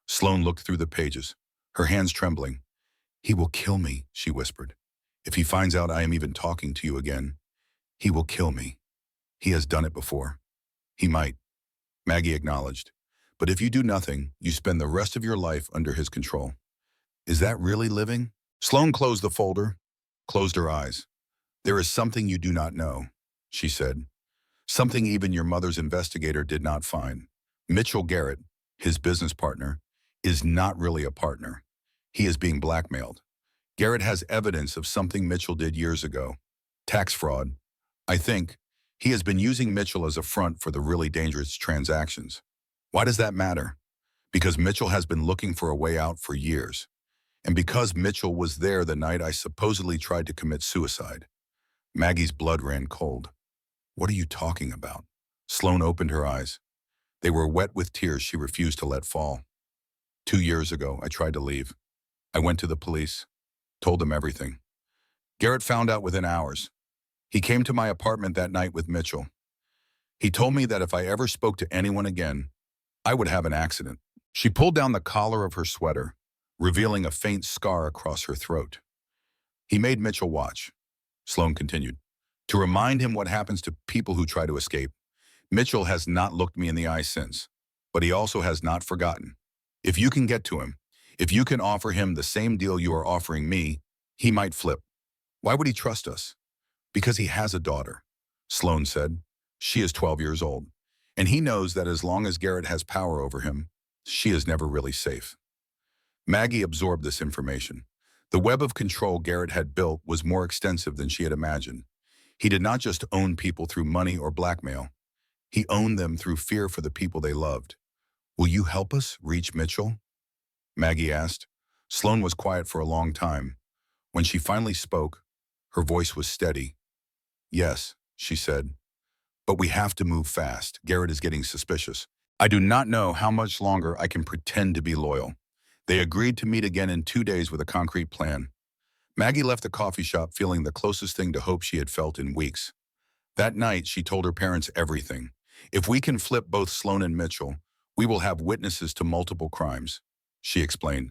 Sloan looked through the pages, her hands trembling. "He will kill me," she whispered. "If he finds out I am even talking to you again, he will kill me. He has done it before." "He might," Maggie acknowledged. "But if you do nothing, you spend the rest of your life under his control. Is that really living?" Sloan closed the folder, closed her eyes. "There is something you do not know," she said. Something even your mother's investigator did not find. Mitchell Garrett, his business partner, is not really a partner. He is being blackmailed. Garrett has evidence of something Mitchell did years ago. Tax fraud. I think he has been using Mitchell as a front for the really dangerous transactions. Why does that matter? Because Mitchell has been looking for a way out for years. And because Mitchell was there the night I supposedly tried to commit suicide. Maggie's blood ran cold. What are you talking about? Sloan opened her eyes. They were wet with tears she refused to let fall. 2 years ago, I tried to leave. I went to the police, told them everything. Garrett found out within hours. He came to my apartment that night with Mitchell. He told me that if I ever spoke to anyone again, I would have an accident. She pulled down the collar of her sweater, revealing a faint scar across her throat. He made Mitchell watch. Sloan continued. To remind him what happens to people who try to escape. Mitchell has not looked me in the eye since, but he also has not forgotten. If you can get to him, if you can offer him the same deal you are offering me, he might flip. Why would he trust us? Because he has a daughter, Sloan said. She is 12 years old, and he knows that as long as Garrett has power over him, she is never really safe. Maggie absorbed this information. The web of control Garrett had built was more extensive than she had imagined. He did not just own people through money or blackmail. He owned them through fear for the people they loved. Will you help us reach Mitchell? Maggie asked. Sloan was quiet for a long time. When she finally spoke, her voice was steady. Yes, she said. But we have to move fast. Garrett is getting suspicious. I do not know how much longer I can pretend to be loyal. They agreed to meet again in 2 days with a concrete plan. Maggie left the coffee shop feeling the closest thing to hope she had felt in weeks. That night, she told her parents everything. If we can flip both Sloan and Mitchell, we will have witnesses to multiple crimes, she explained.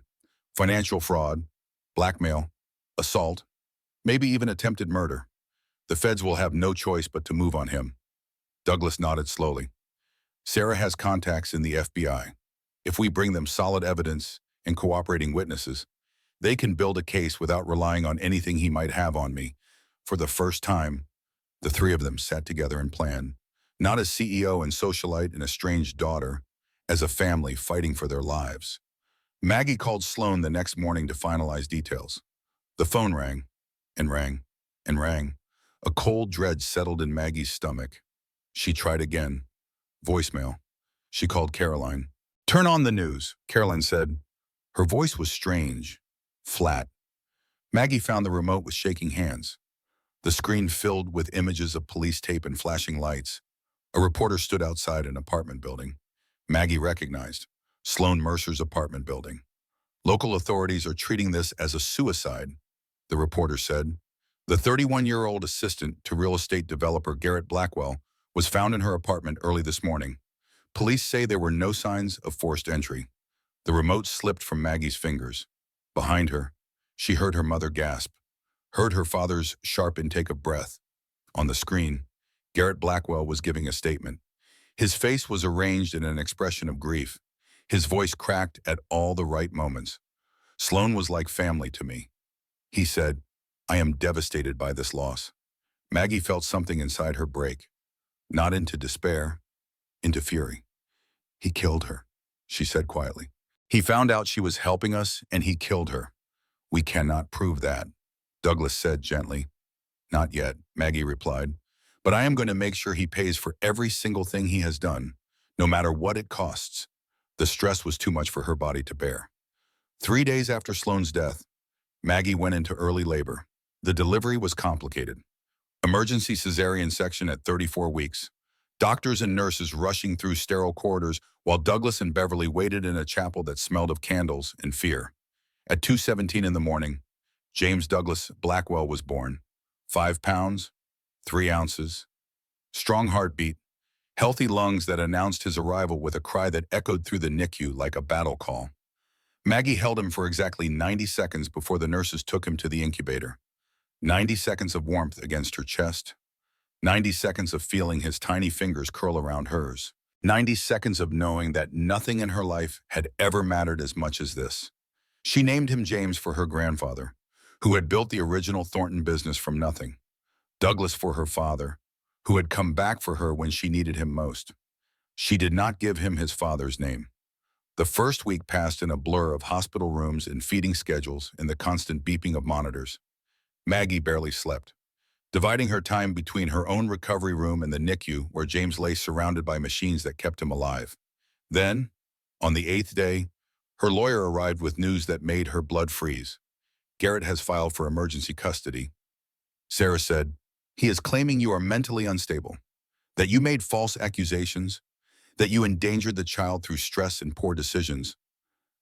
Financial fraud, blackmail, assault, maybe even attempted murder. The feds will have no choice but to move on him. Douglas nodded slowly. Sarah has contacts in the FBI. If we bring them solid evidence and cooperating witnesses, they can build a case without relying on anything he might have on me. For the first time, the three of them sat together and planned, not as CEO and socialite and estranged daughter, as a family fighting for their lives. Maggie called Sloan the next morning to finalize details. The phone rang, and rang, and rang. A cold dread settled in Maggie's stomach. She tried again. Voicemail. She called Caroline. Turn on the news, Caroline said. Her voice was strange, flat. Maggie found the remote with shaking hands. The screen filled with images of police tape and flashing lights. A reporter stood outside an apartment building. Maggie recognized Sloan Mercer's apartment building. Local authorities are treating this as a suicide, the reporter said. The 31-year-old assistant to real estate developer Garrett Blackwell was found in her apartment early this morning. Police say there were no signs of forced entry. The remote slipped from Maggie's fingers. Behind her, she heard her mother gasp, heard her father's sharp intake of breath. On the screen, Garrett Blackwell was giving a statement. His face was arranged in an expression of grief. His voice cracked at all the right moments. Sloan was like family to me. He said, I am devastated by this loss. Maggie felt something inside her break. Not into despair, into fury. He killed her, she said quietly. He found out she was helping us and he killed her. We cannot prove that, Douglas said gently. Not yet, Maggie replied. But I am going to make sure he pays for every single thing he has done, no matter what it costs. The stress was too much for her body to bear. 3 days after Sloan's death, Maggie went into early labor. The delivery was complicated. Emergency cesarean section at 34 weeks. Doctors and nurses rushing through sterile corridors while Douglas and Beverly waited in a chapel that smelled of candles and fear. At 2:17 in the morning, James Douglas Blackwell was born. 5 pounds, 3 ounces. Strong heartbeat, healthy lungs that announced his arrival with a cry that echoed through the NICU like a battle call. Maggie held him for exactly 90 seconds before the nurses took him to the incubator. 90 seconds of warmth against her chest. 90 seconds of feeling his tiny fingers curl around hers. 90 seconds of knowing that nothing in her life had ever mattered as much as this. She named him James for her grandfather, who had built the original Thornton business from nothing. Douglas for her father, who had come back for her when she needed him most. She did not give him his father's name. The first week passed in a blur of hospital rooms and feeding schedules and the constant beeping of monitors. Maggie barely slept, dividing her time between her own recovery room and the NICU where James lay surrounded by machines that kept him alive. Then, on the 8th day, her lawyer arrived with news that made her blood freeze. Garrett has filed for emergency custody. Sarah said, "He is claiming you are mentally unstable, that you made false accusations, that you endangered the child through stress and poor decisions."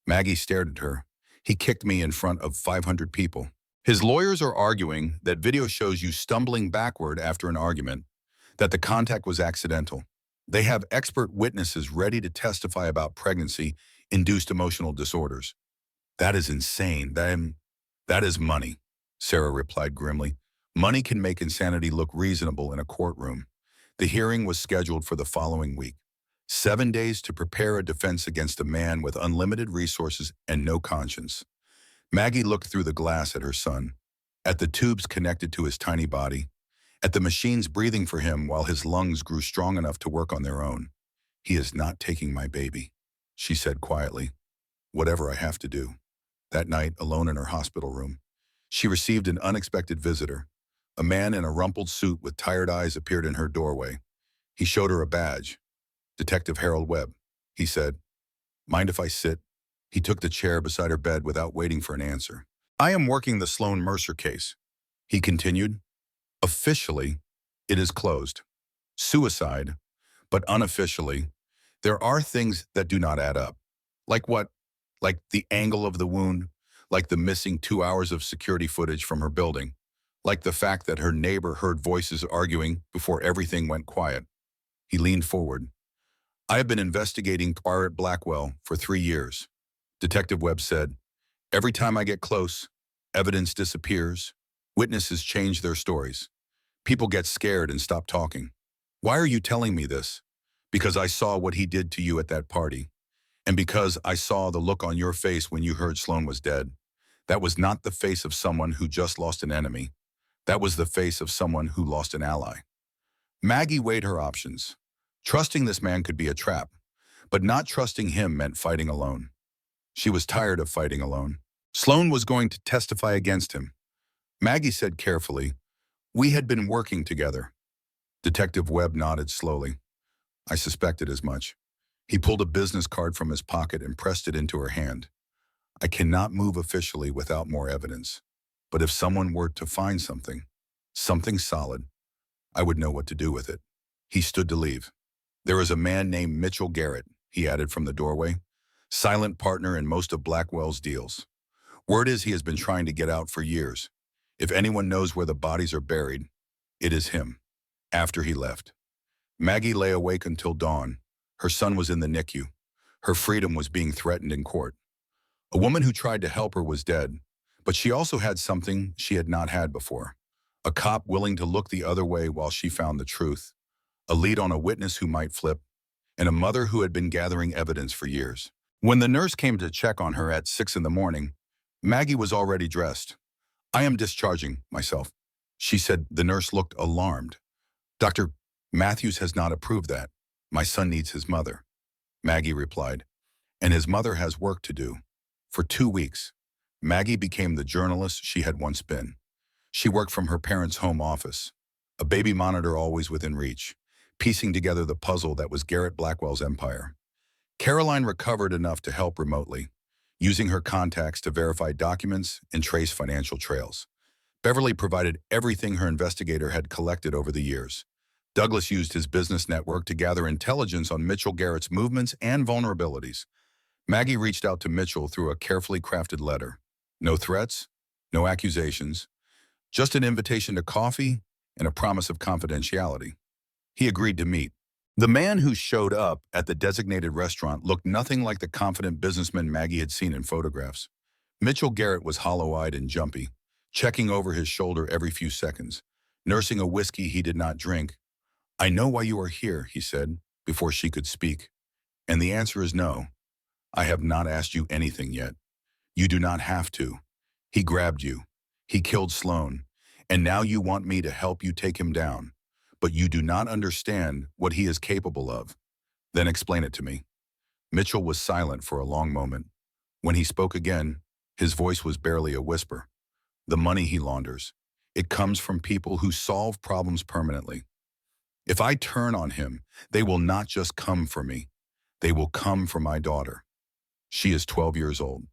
Maggie stared at her. "He kicked me in front of 500 people. His lawyers are arguing that video shows you stumbling backward after an argument, that the contact was accidental. They have expert witnesses ready to testify about pregnancy-induced emotional disorders." "That is insane. That is money," Sarah replied grimly. "Money can make insanity look reasonable in a courtroom." The hearing was scheduled for the following week. 7 days to prepare a defense against a man with unlimited resources and no conscience. Maggie looked through the glass at her son, at the tubes connected to his tiny body, at the machines breathing for him while his lungs grew strong enough to work on their own. "He is not taking my baby," she said quietly. "Whatever I have to do." That night, alone in her hospital room, she received an unexpected visitor. A man in a rumpled suit with tired eyes appeared in her doorway. He showed her a badge. "Detective Harold Webb," he said. "Mind if I sit?" He took the chair beside her bed without waiting for an answer. "I am working the Sloan Mercer case," he continued. "Officially, it is closed. Suicide, but unofficially, there are things that do not add up." "Like what?" "Like the angle of the wound, like the missing 2 hours of security footage from her building, like the fact that her neighbor heard voices arguing before everything went quiet." He leaned forward. "I have been investigating Barrett Blackwell for 3 years," Detective Webb said. "Every time I get close, evidence disappears. Witnesses change their stories. People get scared and stop talking." "Why are you telling me this?" "Because I saw what he did to you at that party. And because I saw the look on your face when you heard Sloan was dead. That was not the face of someone who just lost an enemy. That was the face of someone who lost an ally." Maggie weighed her options. Trusting this man could be a trap, but not trusting him meant fighting alone. She was tired of fighting alone. Sloan was going to testify against him. Maggie said carefully, "We had been working together." Detective Webb nodded slowly. "I suspected as much." He pulled a business card from his pocket and pressed it into her hand. "I cannot move officially without more evidence. But if someone were to find something solid, I would know what to do with it." He stood to leave. "There is a man named Mitchell Garrett," he added from the doorway, "silent partner in most of Blackwell's deals. Word is he has been trying to get out for years. If anyone knows where the bodies are buried, it is him." After he left, Maggie lay awake until dawn. Her son was in the NICU. Her freedom was being threatened in court. A woman who tried to help her was dead, but she also had something she had not had before. A cop willing to look the other way while she found the truth. A lead on a witness who might flip, and a mother who had been gathering evidence for years. When the nurse came to check on her at 6 in the morning, Maggie was already dressed. "I am discharging myself," she said. The nurse looked alarmed. "Dr. Matthews has not approved that. My son needs his mother," Maggie replied. "And his mother has work to do." For 2 weeks, Maggie became the journalist she had once been. She worked from her parents' home office, a baby monitor always within reach, piecing together the puzzle that was Garrett Blackwell's empire. Caroline recovered enough to help remotely, using her contacts to verify documents and trace financial trails. Beverly provided everything her investigator had collected over the years. Douglas used his business network to gather intelligence on Mitchell Garrett's movements and vulnerabilities. Maggie reached out to Mitchell through a carefully crafted letter. No threats, no accusations, just an invitation to coffee and a promise of confidentiality. He agreed to meet. The man who showed up at the designated restaurant looked nothing like the confident businessman Maggie had seen in photographs. Mitchell Garrett was hollow-eyed and jumpy, checking over his shoulder every few seconds, nursing a whiskey he did not drink. "I know why you are here," he said, before she could speak. "And the answer is no. I have not asked you anything yet. You do not have to. He grabbed you. He killed Sloan. And now you want me to help you take him down. but you do not understand what he is capable of. Then explain it to me. Mitchell was silent for a long moment. When he spoke again, his voice was barely a whisper. The money he launders. It comes from people who solve problems permanently. If I turn on him, they will not just come for me. They will come for my daughter. She is 12 years old.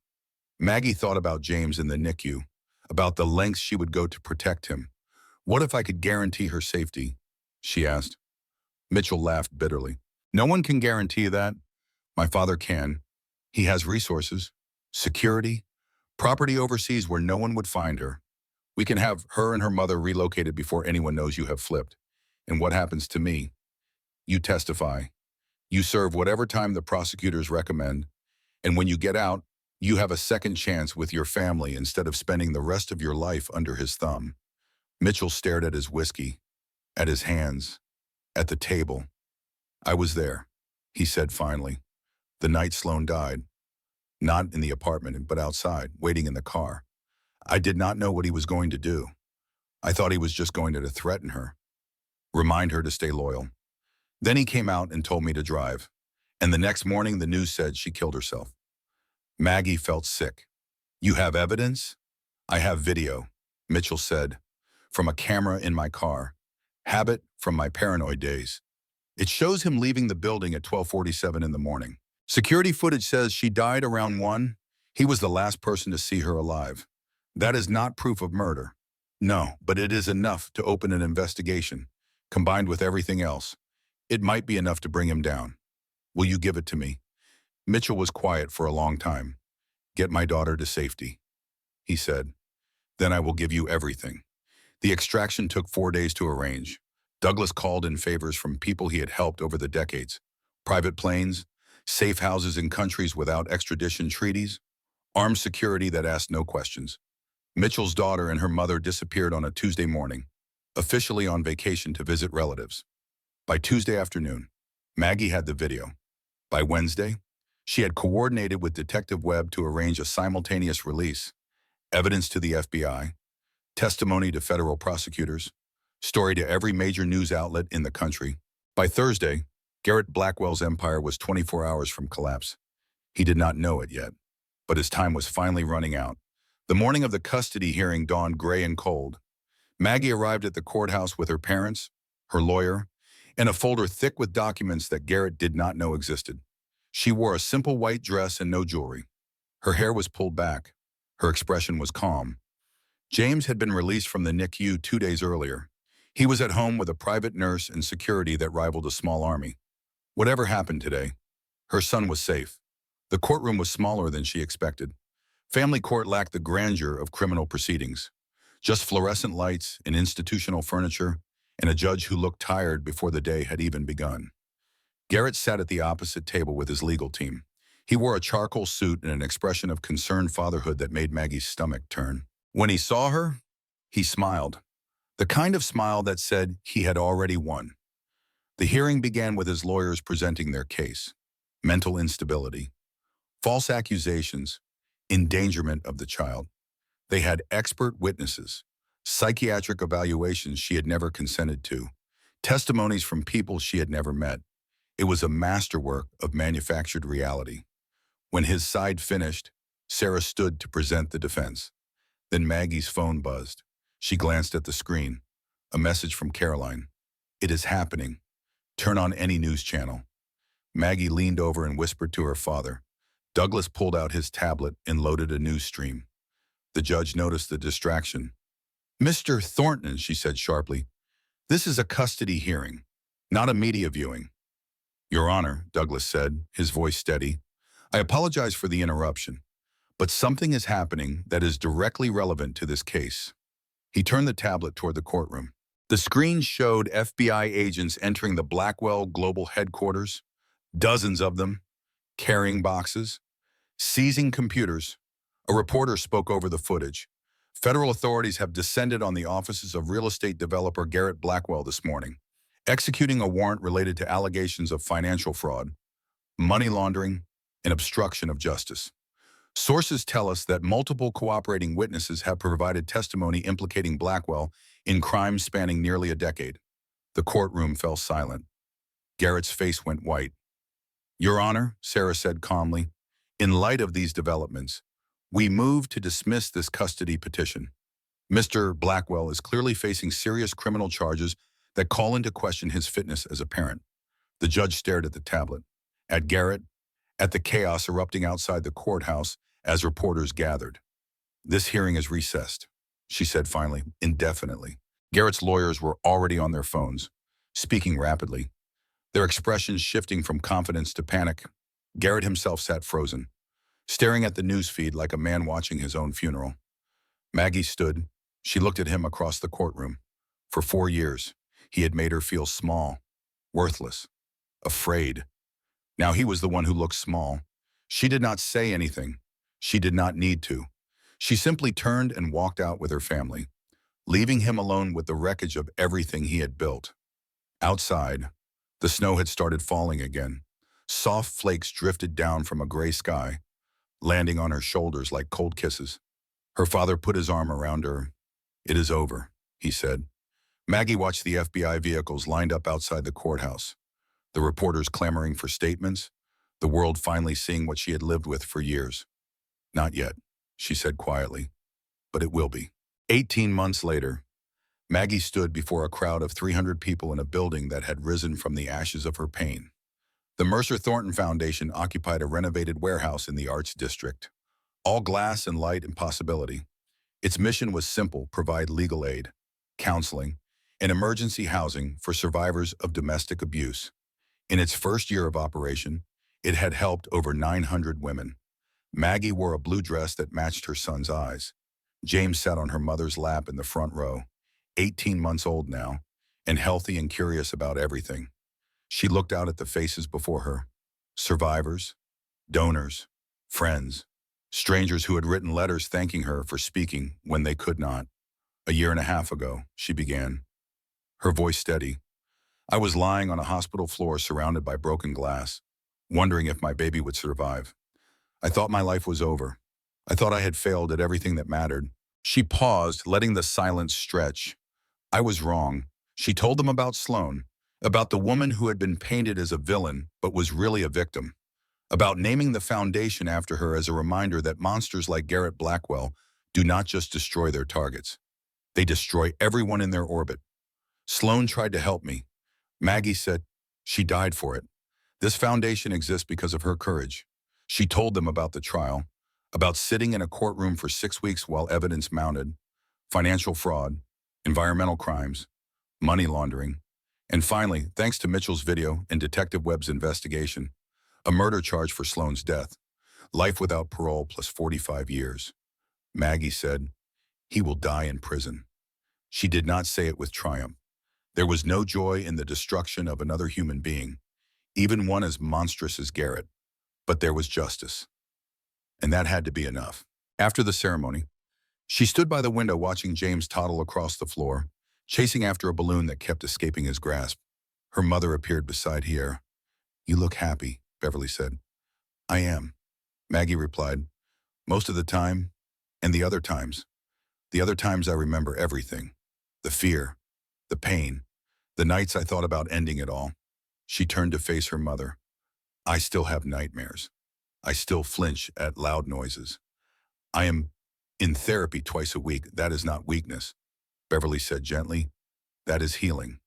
Maggie thought about James in the NICU, about the lengths she would go to protect him. What if I could guarantee her safety? She asked. Mitchell laughed bitterly. No one can guarantee that. My father can. He has resources, security, property overseas where no one would find her. We can have her and her mother relocated before anyone knows you have flipped. And what happens to me? You testify. You serve whatever time the prosecutors recommend. And when you get out, you have a second chance with your family instead of spending the rest of your life under his thumb. Mitchell stared at his whiskey, at his hands, at the table. I was there, he said finally, the night Sloan died. Not in the apartment, but outside, waiting in the car. I did not know what he was going to do. I thought he was just going to threaten her, remind her to stay loyal. Then he came out and told me to drive. And the next morning, the news said she killed herself. Maggie felt sick. You have evidence? I have video, Mitchell said, from a camera in my car. Habit from my paranoid days. It shows him leaving the building at 12:47 in the morning. Security footage says she died around 1. He was the last person to see her alive. That is not proof of murder. No, but it is enough to open an investigation. Combined with everything else, it might be enough to bring him down. Will you give it to me? Mitchell was quiet for a long time. Get my daughter to safety, he said. Then I will give you everything. The extraction took 4 days to arrange. Douglas called in favors from people he had helped over the decades. Private planes, safe houses in countries without extradition treaties, armed security that asked no questions. Mitchell's daughter and her mother disappeared on a Tuesday morning, officially on vacation to visit relatives. By Tuesday afternoon, Maggie had the video. By Wednesday, she had coordinated with Detective Webb to arrange a simultaneous release, evidence to the FBI, testimony to federal prosecutors, story to every major news outlet in the country. By Thursday, Garrett Blackwell's empire was 24 hours from collapse. He did not know it yet, but his time was finally running out. The morning of the custody hearing dawned gray and cold. Maggie arrived at the courthouse with her parents, her lawyer, and a folder thick with documents that Garrett did not know existed. She wore a simple white dress and no jewelry. Her hair was pulled back. Her expression was calm. James had been released from the NICU 2 days earlier. He was at home with a private nurse and security that rivaled a small army. Whatever happened today, her son was safe. The courtroom was smaller than she expected. Family court lacked the grandeur of criminal proceedings. Just fluorescent lights and institutional furniture, and a judge who looked tired before the day had even begun. Garrett sat at the opposite table with his legal team. He wore a charcoal suit and an expression of concerned fatherhood that made Maggie's stomach turn. When he saw her, he smiled. The kind of smile that said he had already won. The hearing began with his lawyers presenting their case. Mental instability, false accusations, endangerment of the child. They had expert witnesses, psychiatric evaluations she had never consented to, testimonies from people she had never met. It was a masterwork of manufactured reality. When his side finished, Sarah stood to present the defense. Then Maggie's phone buzzed. She glanced at the screen. A message from Caroline. It is happening. Turn on any news channel. Maggie leaned over and whispered to her father. Douglas pulled out his tablet and loaded a news stream. The judge noticed the distraction. Mr. Thornton, she said sharply, this is a custody hearing, not a media viewing. Your Honor, Douglas said, his voice steady, I apologize for the interruption, but something is happening that is directly relevant to this case. He turned the tablet toward the courtroom. The screen showed FBI agents entering the Blackwell Global Headquarters, dozens of them, carrying boxes, seizing computers. A reporter spoke over the footage. Federal authorities have descended on the offices of real estate developer Garrett Blackwell this morning, executing a warrant related to allegations of financial fraud, money laundering, and obstruction of justice. Sources tell us that multiple cooperating witnesses have provided testimony implicating Blackwell in crimes spanning nearly a decade. The courtroom fell silent. Garrett's face went white. Your Honor, Sarah said calmly, in light of these developments, we move to dismiss this custody petition. Mr. Blackwell is clearly facing serious criminal charges that call into question his fitness as a parent. The judge stared at the tablet, at Garrett, at the chaos erupting outside the courthouse as reporters gathered. This hearing is recessed, she said finally, indefinitely. Garrett's lawyers were already on their phones, speaking rapidly, their expressions shifting from confidence to panic. Garrett himself sat frozen, staring at the news feed like a man watching his own funeral. Maggie stood. She looked at him across the courtroom. For 4 years, he had made her feel small, worthless, afraid. Now he was the one who looked small. She did not say anything. She did not need to. She simply turned and walked out with her family, leaving him alone with the wreckage of everything he had built. Outside, the snow had started falling again. Soft flakes drifted down from a gray sky, landing on her shoulders like cold kisses. Her father put his arm around her. It is over, he said. Maggie watched the FBI vehicles lined up outside the courthouse, the reporters clamoring for statements, the world finally seeing what she had lived with for years. Not yet, she said quietly, but it will be. 18 months later, Maggie stood before a crowd of 300 people in a building that had risen from the ashes of her pain. The Mercer Thornton Foundation occupied a renovated warehouse in the Arts District, all glass and light and possibility. Its mission was simple: provide legal aid, counseling, and emergency housing for survivors of domestic abuse. In its first year of operation, it had helped over 900 women. Maggie wore a blue dress that matched her son's eyes. James sat on her mother's lap in the front row, 18 months old now, and healthy and curious about everything. She looked out at the faces before her: survivors, donors, friends, strangers who had written letters thanking her for speaking when they could not. A year and a half ago, she began, her voice steady. I was lying on a hospital floor surrounded by broken glass, wondering if my baby would survive. I thought my life was over. I thought I had failed at everything that mattered. She paused, letting the silence stretch. I was wrong. She told them about Sloan, about the woman who had been painted as a villain but was really a victim, about naming the foundation after her as a reminder that monsters like Garrett Blackwell do not just destroy their targets. They destroy everyone in their orbit. Sloan tried to help me. Maggie said she died for it. This foundation exists because of her courage. She told them about the trial, about sitting in a courtroom for 6 weeks while evidence mounted, financial fraud, environmental crimes, money laundering, and finally, thanks to Mitchell's video and Detective Webb's investigation, a murder charge for Sloan's death, life without parole plus 45 years. Maggie said, he will die in prison. She did not say it with triumph. There was no joy in the destruction of another human being, even one as monstrous as Garrett. But there was justice. And that had to be enough. After the ceremony, she stood by the window watching James toddle across the floor, chasing after a balloon that kept escaping his grasp. Her mother appeared beside her. You look happy, Beverly said. I am, Maggie replied. Most of the time, and the other times. The other times I remember everything. The fear, the pain, the nights I thought about ending it all. She turned to face her mother. I still have nightmares. I still flinch at loud noises. I am in therapy twice a week. That is not weakness, Beverly said gently. That is healing.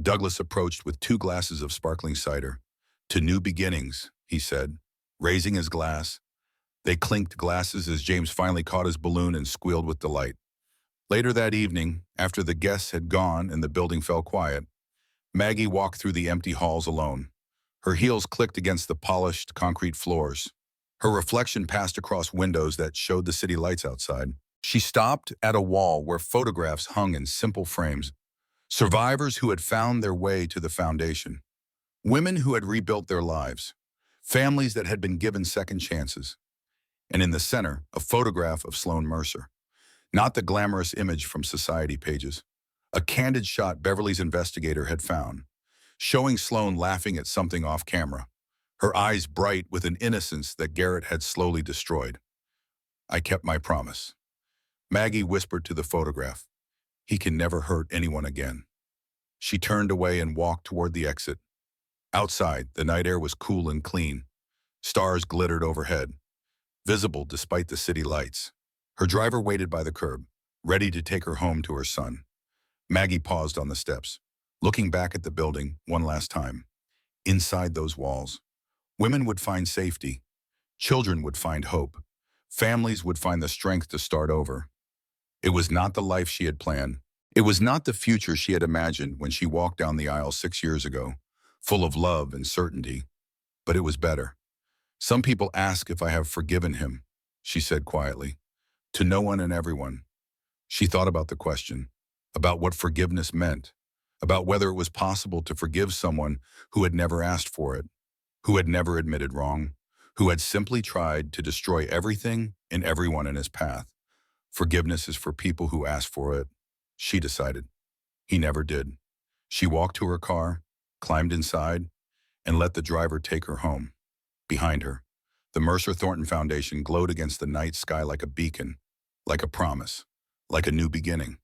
Douglas approached with 2 glasses of sparkling cider. To new beginnings, he said, raising his glass. They clinked glasses as James finally caught his balloon and squealed with delight. Later that evening, after the guests had gone and the building fell quiet, Maggie walked through the empty halls alone. Her heels clicked against the polished concrete floors. Her reflection passed across windows that showed the city lights outside. She stopped at a wall where photographs hung in simple frames. Survivors who had found their way to the foundation. Women who had rebuilt their lives. Families that had been given second chances. And in the center, a photograph of Sloan Mercer. Not the glamorous image from society pages. A candid shot Beverly's investigator had found, showing Sloan laughing at something off camera, her eyes bright with an innocence that Garrett had slowly destroyed. I kept my promise. Maggie whispered to the photograph. He can never hurt anyone again. She turned away and walked toward the exit. Outside, the night air was cool and clean. Stars glittered overhead, visible despite the city lights. Her driver waited by the curb, ready to take her home to her son. Maggie paused on the steps, looking back at the building one last time. Inside those walls, women would find safety. Children would find hope. Families would find the strength to start over. It was not the life she had planned. It was not the future she had imagined when she walked down the aisle 6 years ago, full of love and certainty. But it was better. Some people ask if I have forgiven him, she said quietly. To no one and everyone. She thought about the question, about what forgiveness meant, about whether it was possible to forgive someone who had never asked for it, who had never admitted wrong, who had simply tried to destroy everything and everyone in his path. Forgiveness is for people who ask for it, she decided. He never did. She walked to her car, climbed inside, and let the driver take her home. Behind her, the Mercer Thornton Foundation glowed against the night sky like a beacon, like a promise, like a new beginning.